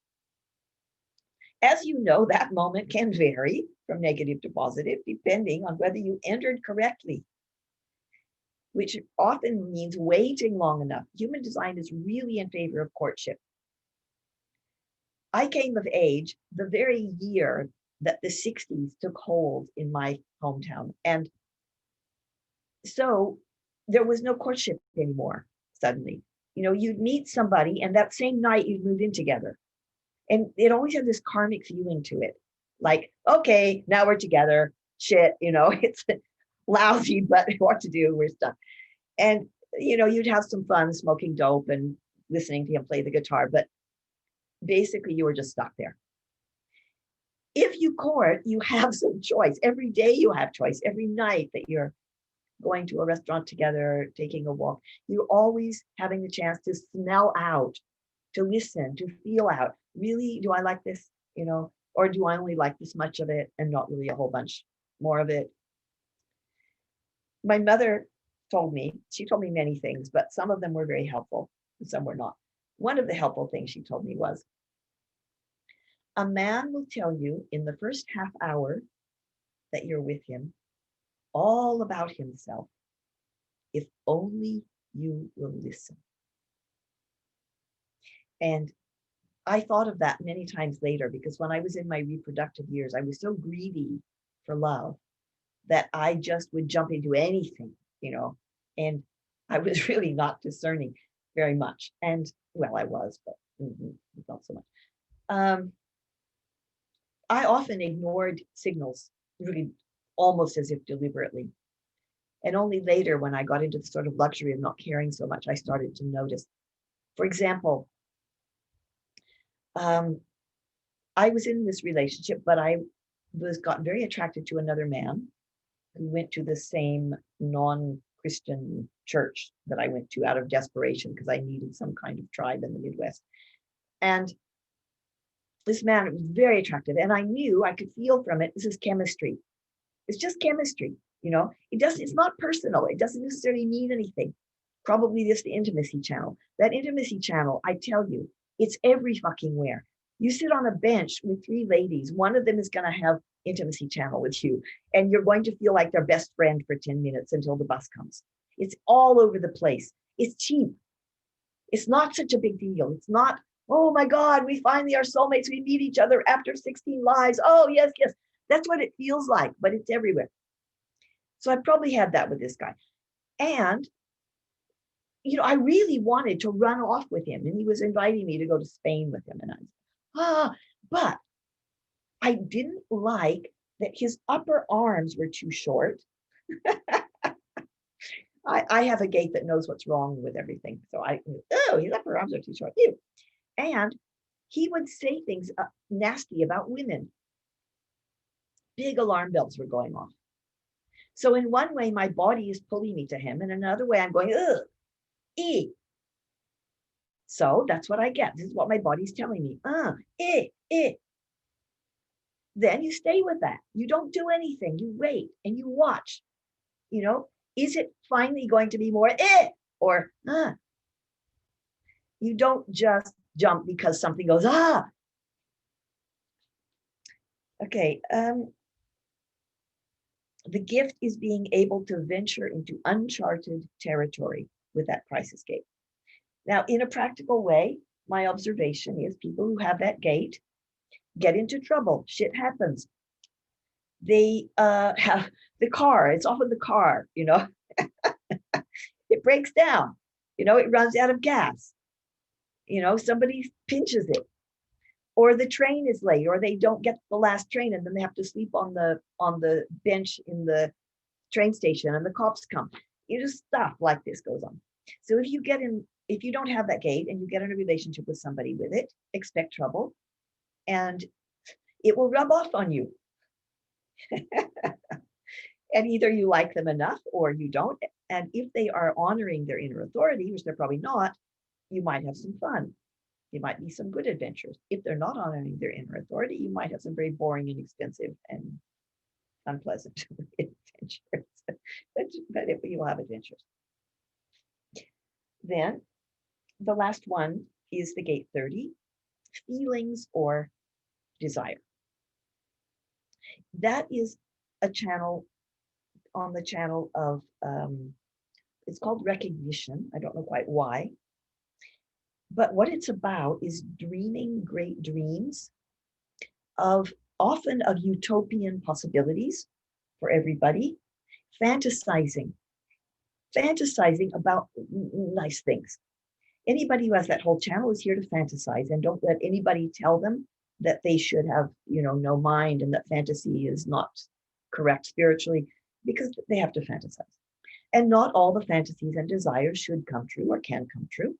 As you know, that moment can vary from negative to positive, depending on whether you entered correctly, which often means waiting long enough. Human design is really in favor of courtship. I came of age the very year that the 60s took hold in my hometown. And so there was no courtship anymore suddenly. You'd meet somebody and that same night you'd move in together. And it always had this karmic feeling to it. Like, okay, now we're together. Shit, it's lousy, but what to do, we're stuck. And, you'd have some fun smoking dope and listening to him play the guitar, but basically you were just stuck there. If you court, you have some choice. Every day you have choice. Every night that you're going to a restaurant together, taking a walk, you're always having the chance to smell out, to listen, to feel out. Really, do I like this? Or do I only like this much of it and not really a whole bunch more of it? My mother she told me many things, but some of them were very helpful and some were not. One of the helpful things she told me was, a man will tell you in the first half hour that you're with him all about himself, if only you will listen. And I thought of that many times later, because when I was in my reproductive years, I was so greedy for love that I just would jump into anything, and I was really not discerning very much. And well, I was, but not so much. I often ignored signals, really almost as if deliberately. And only later, when I got into the sort of luxury of not caring so much, I started to notice. For example, I was in this relationship, but I got very attracted to another man who went to the same non-Christian church that I went to out of desperation because I needed some kind of tribe in the Midwest. And this man was very attractive, and I knew, I could feel from it, this is chemistry. It's just chemistry, it's not personal. It doesn't necessarily mean anything. Probably just the intimacy channel. That intimacy channel, I tell you, it's every fucking where. You sit on a bench with 3 ladies, one of them is going to have intimacy channel with you, and you're going to feel like their best friend for 10 minutes until the bus comes. It's all over the place. It's cheap. It's not such a big deal. It's not, oh my God, we finally are soulmates. We meet each other after 16 lives. Oh, yes, yes. That's what it feels like, but it's everywhere. So I probably had that with this guy. And, I really wanted to run off with him. And he was inviting me to go to Spain with him. And but I didn't like that his upper arms were too short. I have a gate that knows what's wrong with everything. So his upper arms are too short. Ew. And he would say things nasty about women. Big alarm bells were going off. So in one way, my body is pulling me to him. And another way, I'm going, ugh, eh. So that's what I get. This is what my body's telling me. Eh. Then you stay with that. You don't do anything. You wait and you watch. Is it finally going to be more or You don't just jump because something goes, Okay. The gift is being able to venture into uncharted territory with that crisis gate. Now, in a practical way, my observation is people who have that gate get into trouble. Shit happens. They have the car. It's often the car, it breaks down. It runs out of gas. Somebody pinches it. Or the train is late, or they don't get the last train, and then they have to sleep on the bench in the train station, and the cops come. Stuff like this goes on. So if you don't have that gate and you get in a relationship with somebody with it, expect trouble, and it will rub off on you. And either you like them enough or you don't. And if they are honoring their inner authority, which they're probably not, you might have some fun. There might be some good adventures. If they're not honoring their inner authority, you might have some very boring and expensive and unpleasant adventures. But you'll have adventures. Then the last one is the gate 30, feelings or desire. That is a channel on the channel of, it's called recognition. I don't know quite why. But what it's about is dreaming great dreams often of utopian possibilities for everybody, fantasizing about nice things. Anybody who has that whole channel is here to fantasize, and don't let anybody tell them that they should have, no mind and that fantasy is not correct spiritually, because they have to fantasize. And not all the fantasies and desires should come true or can come true.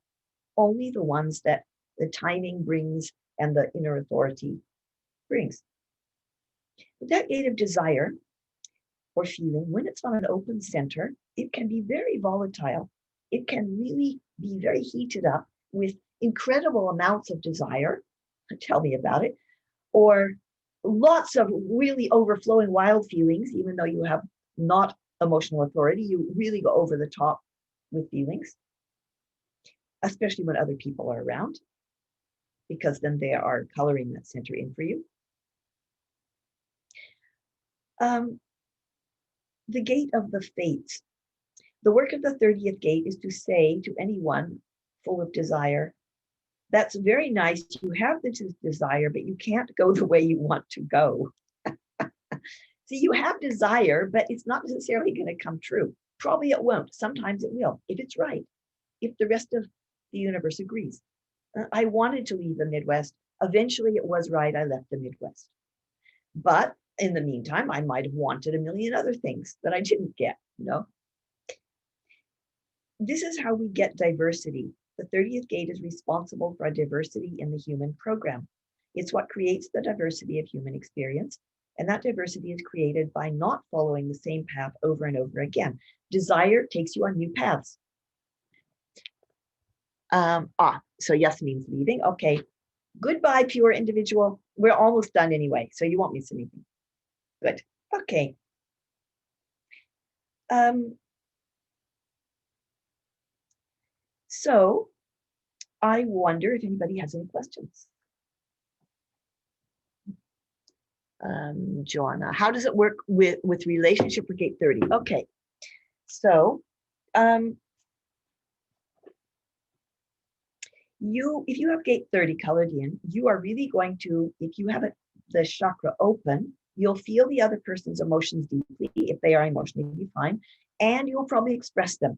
Only the ones that the timing brings and the inner authority brings. But that gate of desire or feeling, when it's on an open center, it can be very volatile. It can really be very heated up with incredible amounts of desire. Tell me about it. Or lots of really overflowing wild feelings, even though you have not emotional authority, you really go over the top with feelings, especially when other people are around, because then they are coloring that center in for you. The gate of the fates. The work of the 30th gate is to say to anyone full of desire, that's very nice, you have this desire, but you can't go the way you want to go. See, you have desire, but it's not necessarily going to come true. Probably it won't. Sometimes it will, if it's right, if the rest of the universe agrees. I wanted to leave the Midwest. Eventually it was right, I left the Midwest. But in the meantime, I might have wanted a million other things that I didn't get, This is how we get diversity. The 30th gate is responsible for a diversity in the human program. It's what creates the diversity of human experience. And that diversity is created by not following the same path over and over again. Desire takes you on new paths. So yes means leaving. Okay. Goodbye, pure individual. We're almost done anyway, so you won't miss anything. Good. Okay. So I wonder if anybody has any questions. Joanna, how does it work with relationship for gate 30? Okay. So if you have gate 30 colored in, you are really going to, if you have the chakra open, you'll feel the other person's emotions deeply if they are emotionally defined, and you'll probably express them.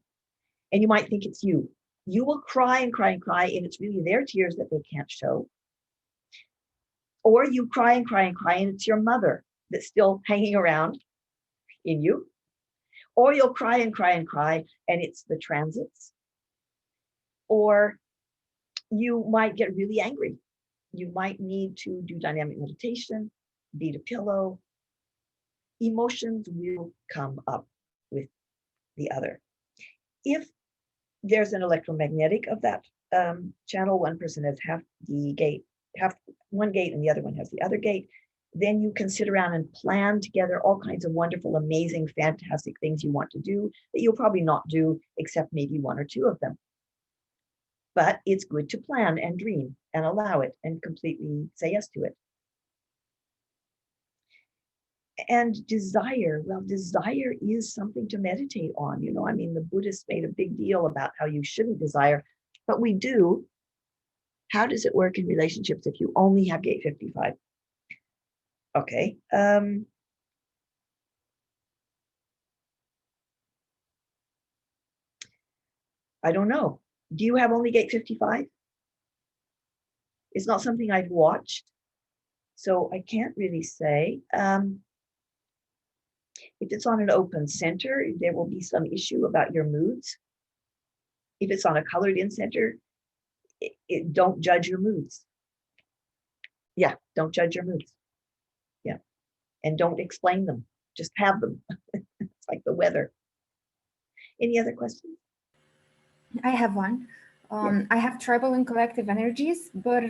And you might think it's you. You will cry and cry and cry, and it's really their tears that they can't show. Or you cry and cry and cry, and it's your mother that's still hanging around in you. Or you'll cry and cry and cry, and it's the transits. Or you might get really angry. You might need to do dynamic meditation, beat a pillow. Emotions will come up with the other. If there's an electromagnetic of that channel, one person has half one gate and the other one has the other gate, then you can sit around and plan together all kinds of wonderful, amazing, fantastic things you want to do that you'll probably not do except maybe one or two of them. But it's good to plan and dream and allow it and completely say yes to it. And desire, well, desire is something to meditate on. You know, I mean, the Buddhists made a big deal about how you shouldn't desire, but we do. How does it work in relationships if you only have gate 55? Okay. I don't know. Do you have only gate 55? It's not something I've watched, so I can't really say. If it's on an open center, there will be some issue about your moods. If it's on a colored in center, don't judge your moods. Yeah, don't judge your moods. Yeah, and don't explain them. Just have them. It's like the weather. Any other questions? I have one. I have tribal and collective energies, but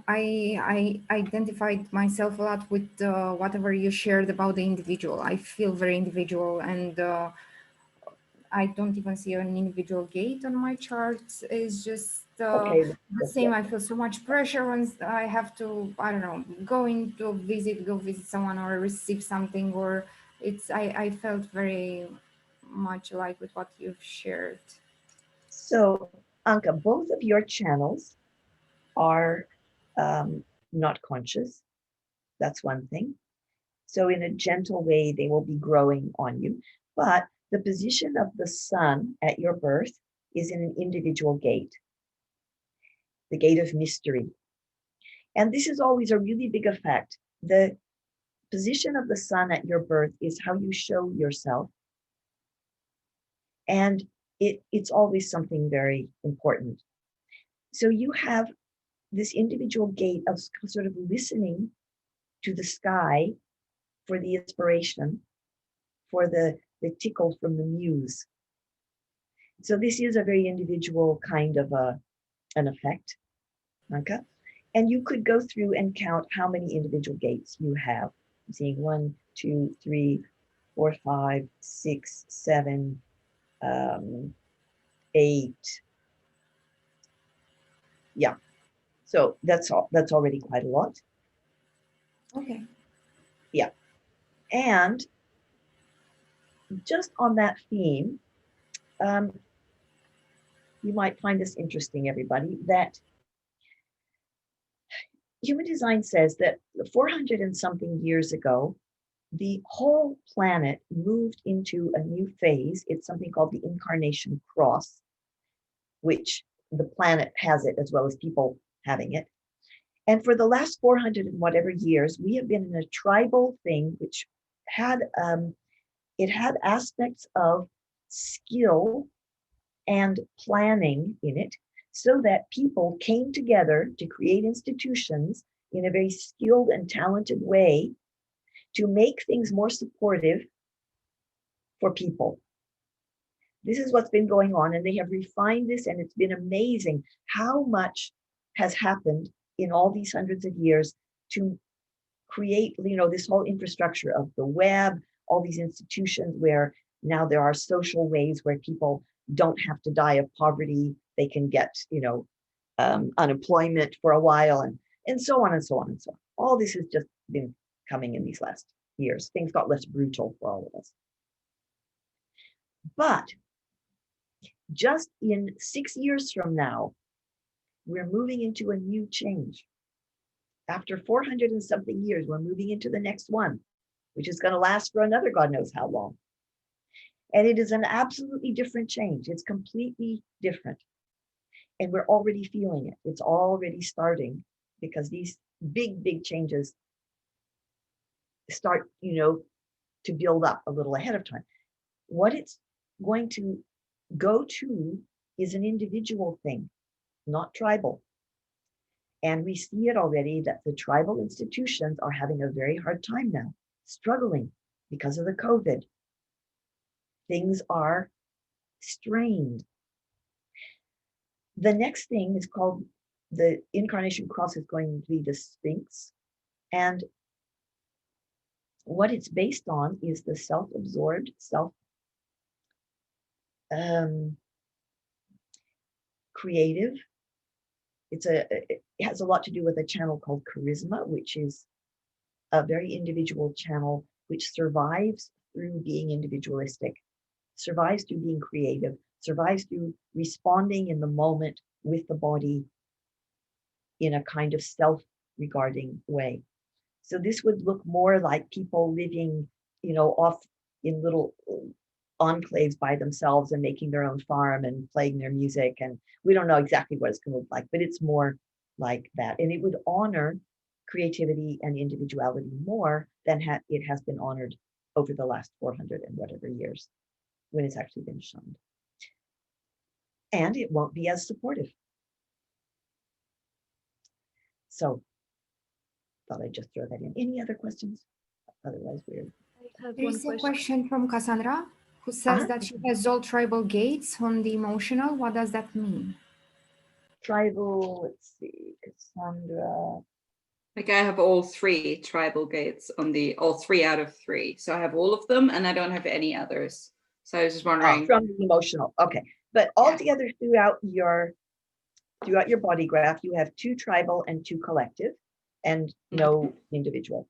I identified myself a lot with whatever you shared about the individual. I feel very individual, and I don't even see an individual gate on my chart. It's just Okay. the same. I feel so much pressure when I have to, I don't know, go visit someone or receive something, or I felt very much alike with what you've shared. So, Anka, both of your channels are not conscious. That's one thing. So in a gentle way, they will be growing on you. But the position of the sun at your birth is in an individual gate, the gate of mystery. And this is always a really big effect. The position of the sun at your birth is how you show yourself. And it's always something very important. So you have this individual gate of sort of listening to the sky for the inspiration, for the tickle from the muse. So this is a very individual kind of an effect, okay? And you could go through and count how many individual gates you have. I'm seeing 1, 2, 3, 4, 5, 6, 7, 8. Yeah. So that's all. That's already quite a lot. Okay. Yeah. And just on that theme, you might find this interesting, everybody, that human design says that 400 and something years ago, the whole planet moved into a new phase. It's something called the incarnation cross, which the planet has it as well as people having it. And for the last 400 and whatever years, we have been in a tribal thing, which had it had aspects of skill and planning in it, so that people came together to create institutions in a very skilled and talented way to make things more supportive for people. This is what's been going on, and they have refined this, and it's been amazing how much has happened in all these hundreds of years to create, you know, this whole infrastructure of the web, all these institutions where now there are social ways where people don't have to die of poverty. They can get, you know, unemployment for a while, and so on and so on and so on. All this has just been coming in these last years. Things got less brutal for all of us. But just in 6 years from now, we're moving into a new change. After 400 and something years, we're moving into the next one, which is going to last for another God knows how long. And it is an absolutely different change. It's completely different. And we're already feeling it. It's already starting because these big changes start, to build up a little ahead of time. What it's going to go to is an individual thing, not tribal. And we see it already that the tribal institutions are having a very hard time now, struggling because of the COVID. Things are strained. The next thing is called the incarnation cross, is going to be the Sphinx. And what it's based on is the self-absorbed, creative. It has a lot to do with a channel called charisma, which is a very individual channel which survives through being individualistic, survives through being creative, survives through responding in the moment with the body in a kind of self-regarding way. So this would look more like people living, off in little enclaves by themselves and making their own farm and playing their music. And we don't know exactly what it's going to look like, but it's more like that. And it would honor creativity and individuality more than it has been honored over the last 400 and whatever years when it's actually been shunned. And it won't be as supportive. So thought I'd just throw that in. Any other questions? Otherwise, we're... There is a question from Cassandra, who says that she has all tribal gates on the emotional. What does that mean? Tribal, let's see, Cassandra. Like I have all 3 tribal gates on all 3 out of 3. So I have all of them and I don't have any others. So I was just wondering. From the emotional, okay. But altogether throughout your body graph, you have 2 tribal and 2 collective and no individual.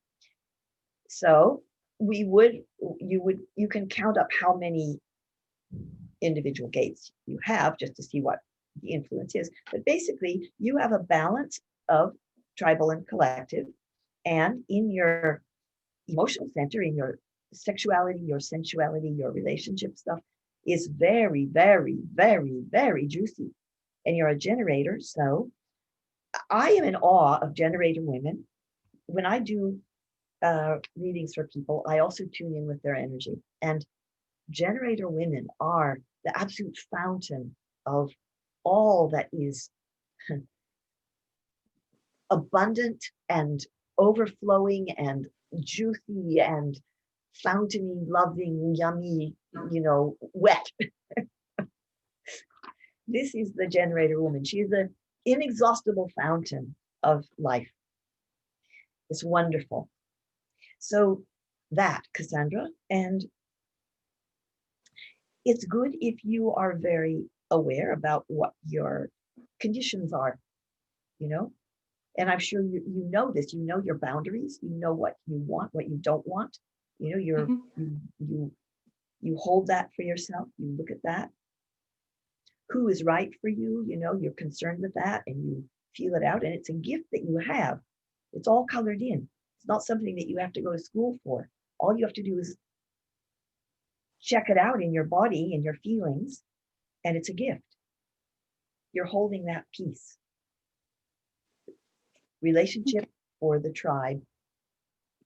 So you can count up how many individual gates you have just to see what the influence is. But basically, you have a balance of tribal and collective, and in your emotional center, in your sexuality, your sensuality, your relationship stuff is very, very, very, very juicy. And you're a generator, so I am in awe of generator women. When I do readings for people, I also tune in with their energy. And generator women are the absolute fountain of all that is abundant and overflowing and juicy and fountainy, loving, yummy, wet. This is the generator woman. She is the inexhaustible fountain of life. It's wonderful. So that, Cassandra, and it's good if you are very aware about what your conditions are, and I'm sure you know this, your boundaries, what you want, what you don't want, you hold that for yourself, you look at that, who is right for you, you're concerned with that and you feel it out, and it's a gift that you have. It's all colored in. It's not something that you have to go to school for. All you have to do is check it out in your body and your feelings, and it's a gift. You're holding that piece. Relationship for the tribe,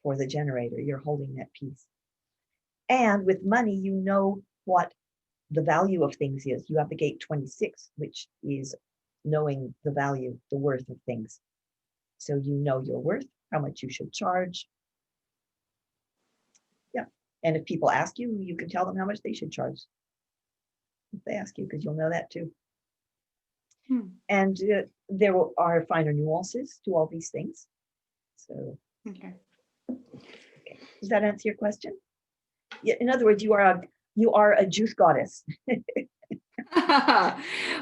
for the generator, you're holding that piece. And with money, you know what the value of things is. You have the gate 26, which is knowing the value, the worth of things. So you know your worth, how much you should charge. Yeah. And if people ask you, you can tell them how much they should charge. If they ask you, because you'll know that too. And there are finer nuances to all these things. So, okay. Does that answer your question? Yeah. In other words, you are a juice goddess.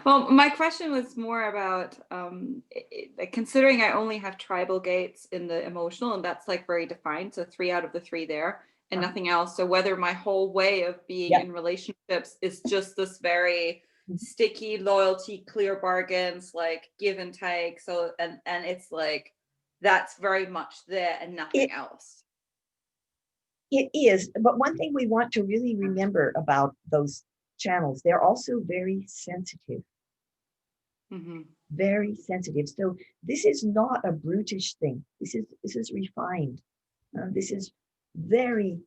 Well, my question was more about considering I only have tribal gates in the emotional, and that's like very defined. So 3 out of the 3 there and nothing else. So whether my whole way of being in relationships is just this very sticky loyalty, clear bargains, like give and take. So and it's like that's very much there and nothing else. It is, but one thing we want to really remember about those channels, they're also very sensitive. Very sensitive. So this is not a brutish thing. This is refined. This is very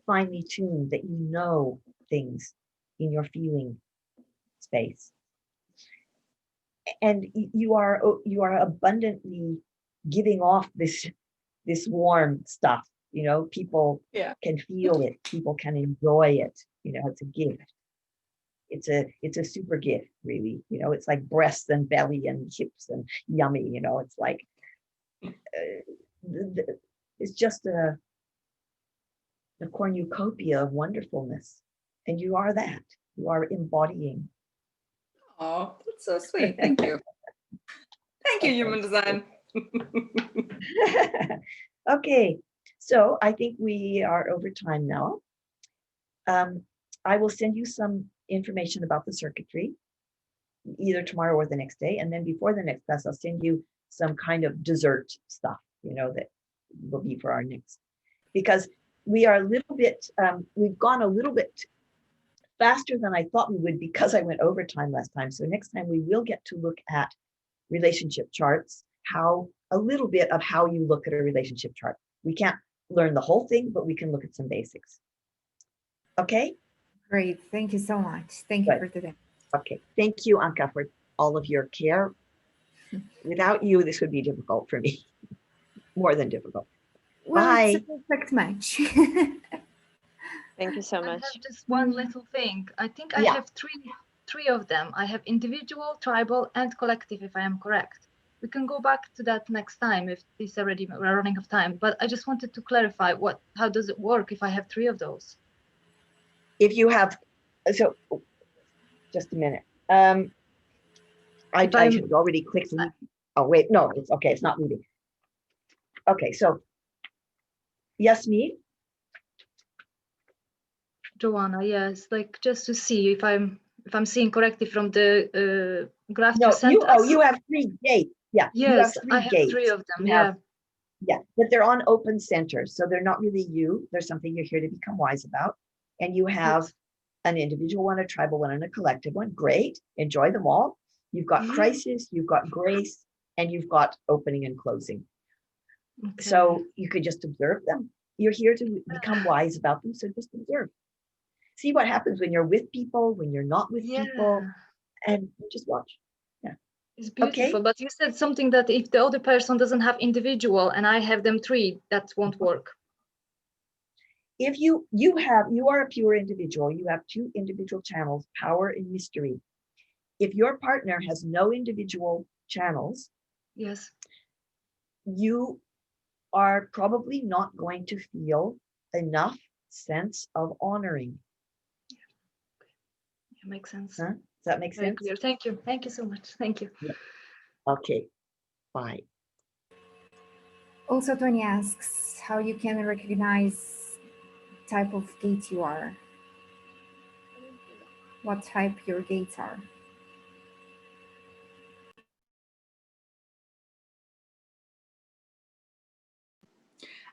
finely tuned, that you know things in your feeling space, and you are abundantly giving off this warm stuff. People can feel it. People can enjoy it. It's a gift. It's a super gift, really. It's like breasts and belly and hips and yummy. It's like it's just a cornucopia of wonderfulness, and you are that. You are embodying. Oh, that's so sweet. Thank you. Thank you, Human Design. Okay, so I think we are over time now. I will send you some information about the circuitry either tomorrow or the next day, and then before the next class I'll send you some kind of dessert stuff, that will be for our next, because we are a little bit we've gone a little bit faster than I thought we would, because I went overtime last time. So next time we will get to look at relationship charts, a little bit of how you look at a relationship chart. We can't learn the whole thing, but we can look at some basics. Okay? Great. Thank you so much. Thank you for today. Okay. Thank you, Anka, for all of your care. Without you, this would be difficult for me. More than difficult. Well, Bye. it's a perfect match. Thank you so I much. have just one little thing. I think I Yeah. have three of them. I have individual, tribal, and collective, if I am correct. We can go back to that next time if it's already we're running out of time. But I just wanted to clarify how does it work if I have 3 of those? If you have, so just a minute. I should already clicked. Oh wait, no, it's okay. It's not leaving. Okay, so Yasmin. Joanna, yes, like just to see if I'm seeing correctly from the graph No, you sent us. you have 3 gates. Yeah. Yes, you have 3 I have gates. 3 of them. Yeah, but they're on open centers, so they're not really you. There's something you're here to become wise about, and you have an individual one, a tribal one, and a collective one. Great, enjoy them all. You've got crisis, you've got grace, and you've got opening and closing. Okay. So you could just observe them. You're here to become wise about them, so just observe. See what happens when you're with people, when you're not with people, and just watch. Yeah. It's beautiful, but you said something that if the other person doesn't have individual and I have them 3, that won't work. If you are a pure individual, you have 2 individual channels, power and mystery. If your partner has no individual channels, yes, you are probably not going to feel enough sense of honoring. It makes sense. Huh? Does that make Very sense? clear. Thank you. Thank you so much. Thank you. Yeah. Okay. Bye. Also, Tony asks how you can recognize type of gate you are. What type your gates are.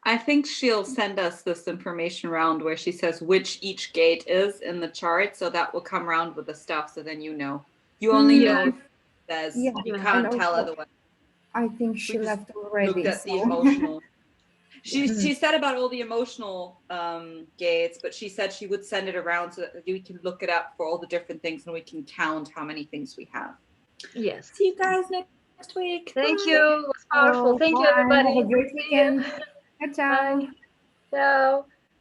I think she'll send us this information around where she says which each gate is in the chart. So that will come around with the stuff. So then you know. You only know if it says, you can't tell otherwise. I think she left already. Looked at the emotional. She said about all the emotional gates, but she said she would send it around so that we can look it up for all the different things and we can count how many things we have. Yes. See you guys next week. Thank Bye. you. It was powerful. Thank you, everybody. Have a great weekend. Ciao. Bye. Ciao.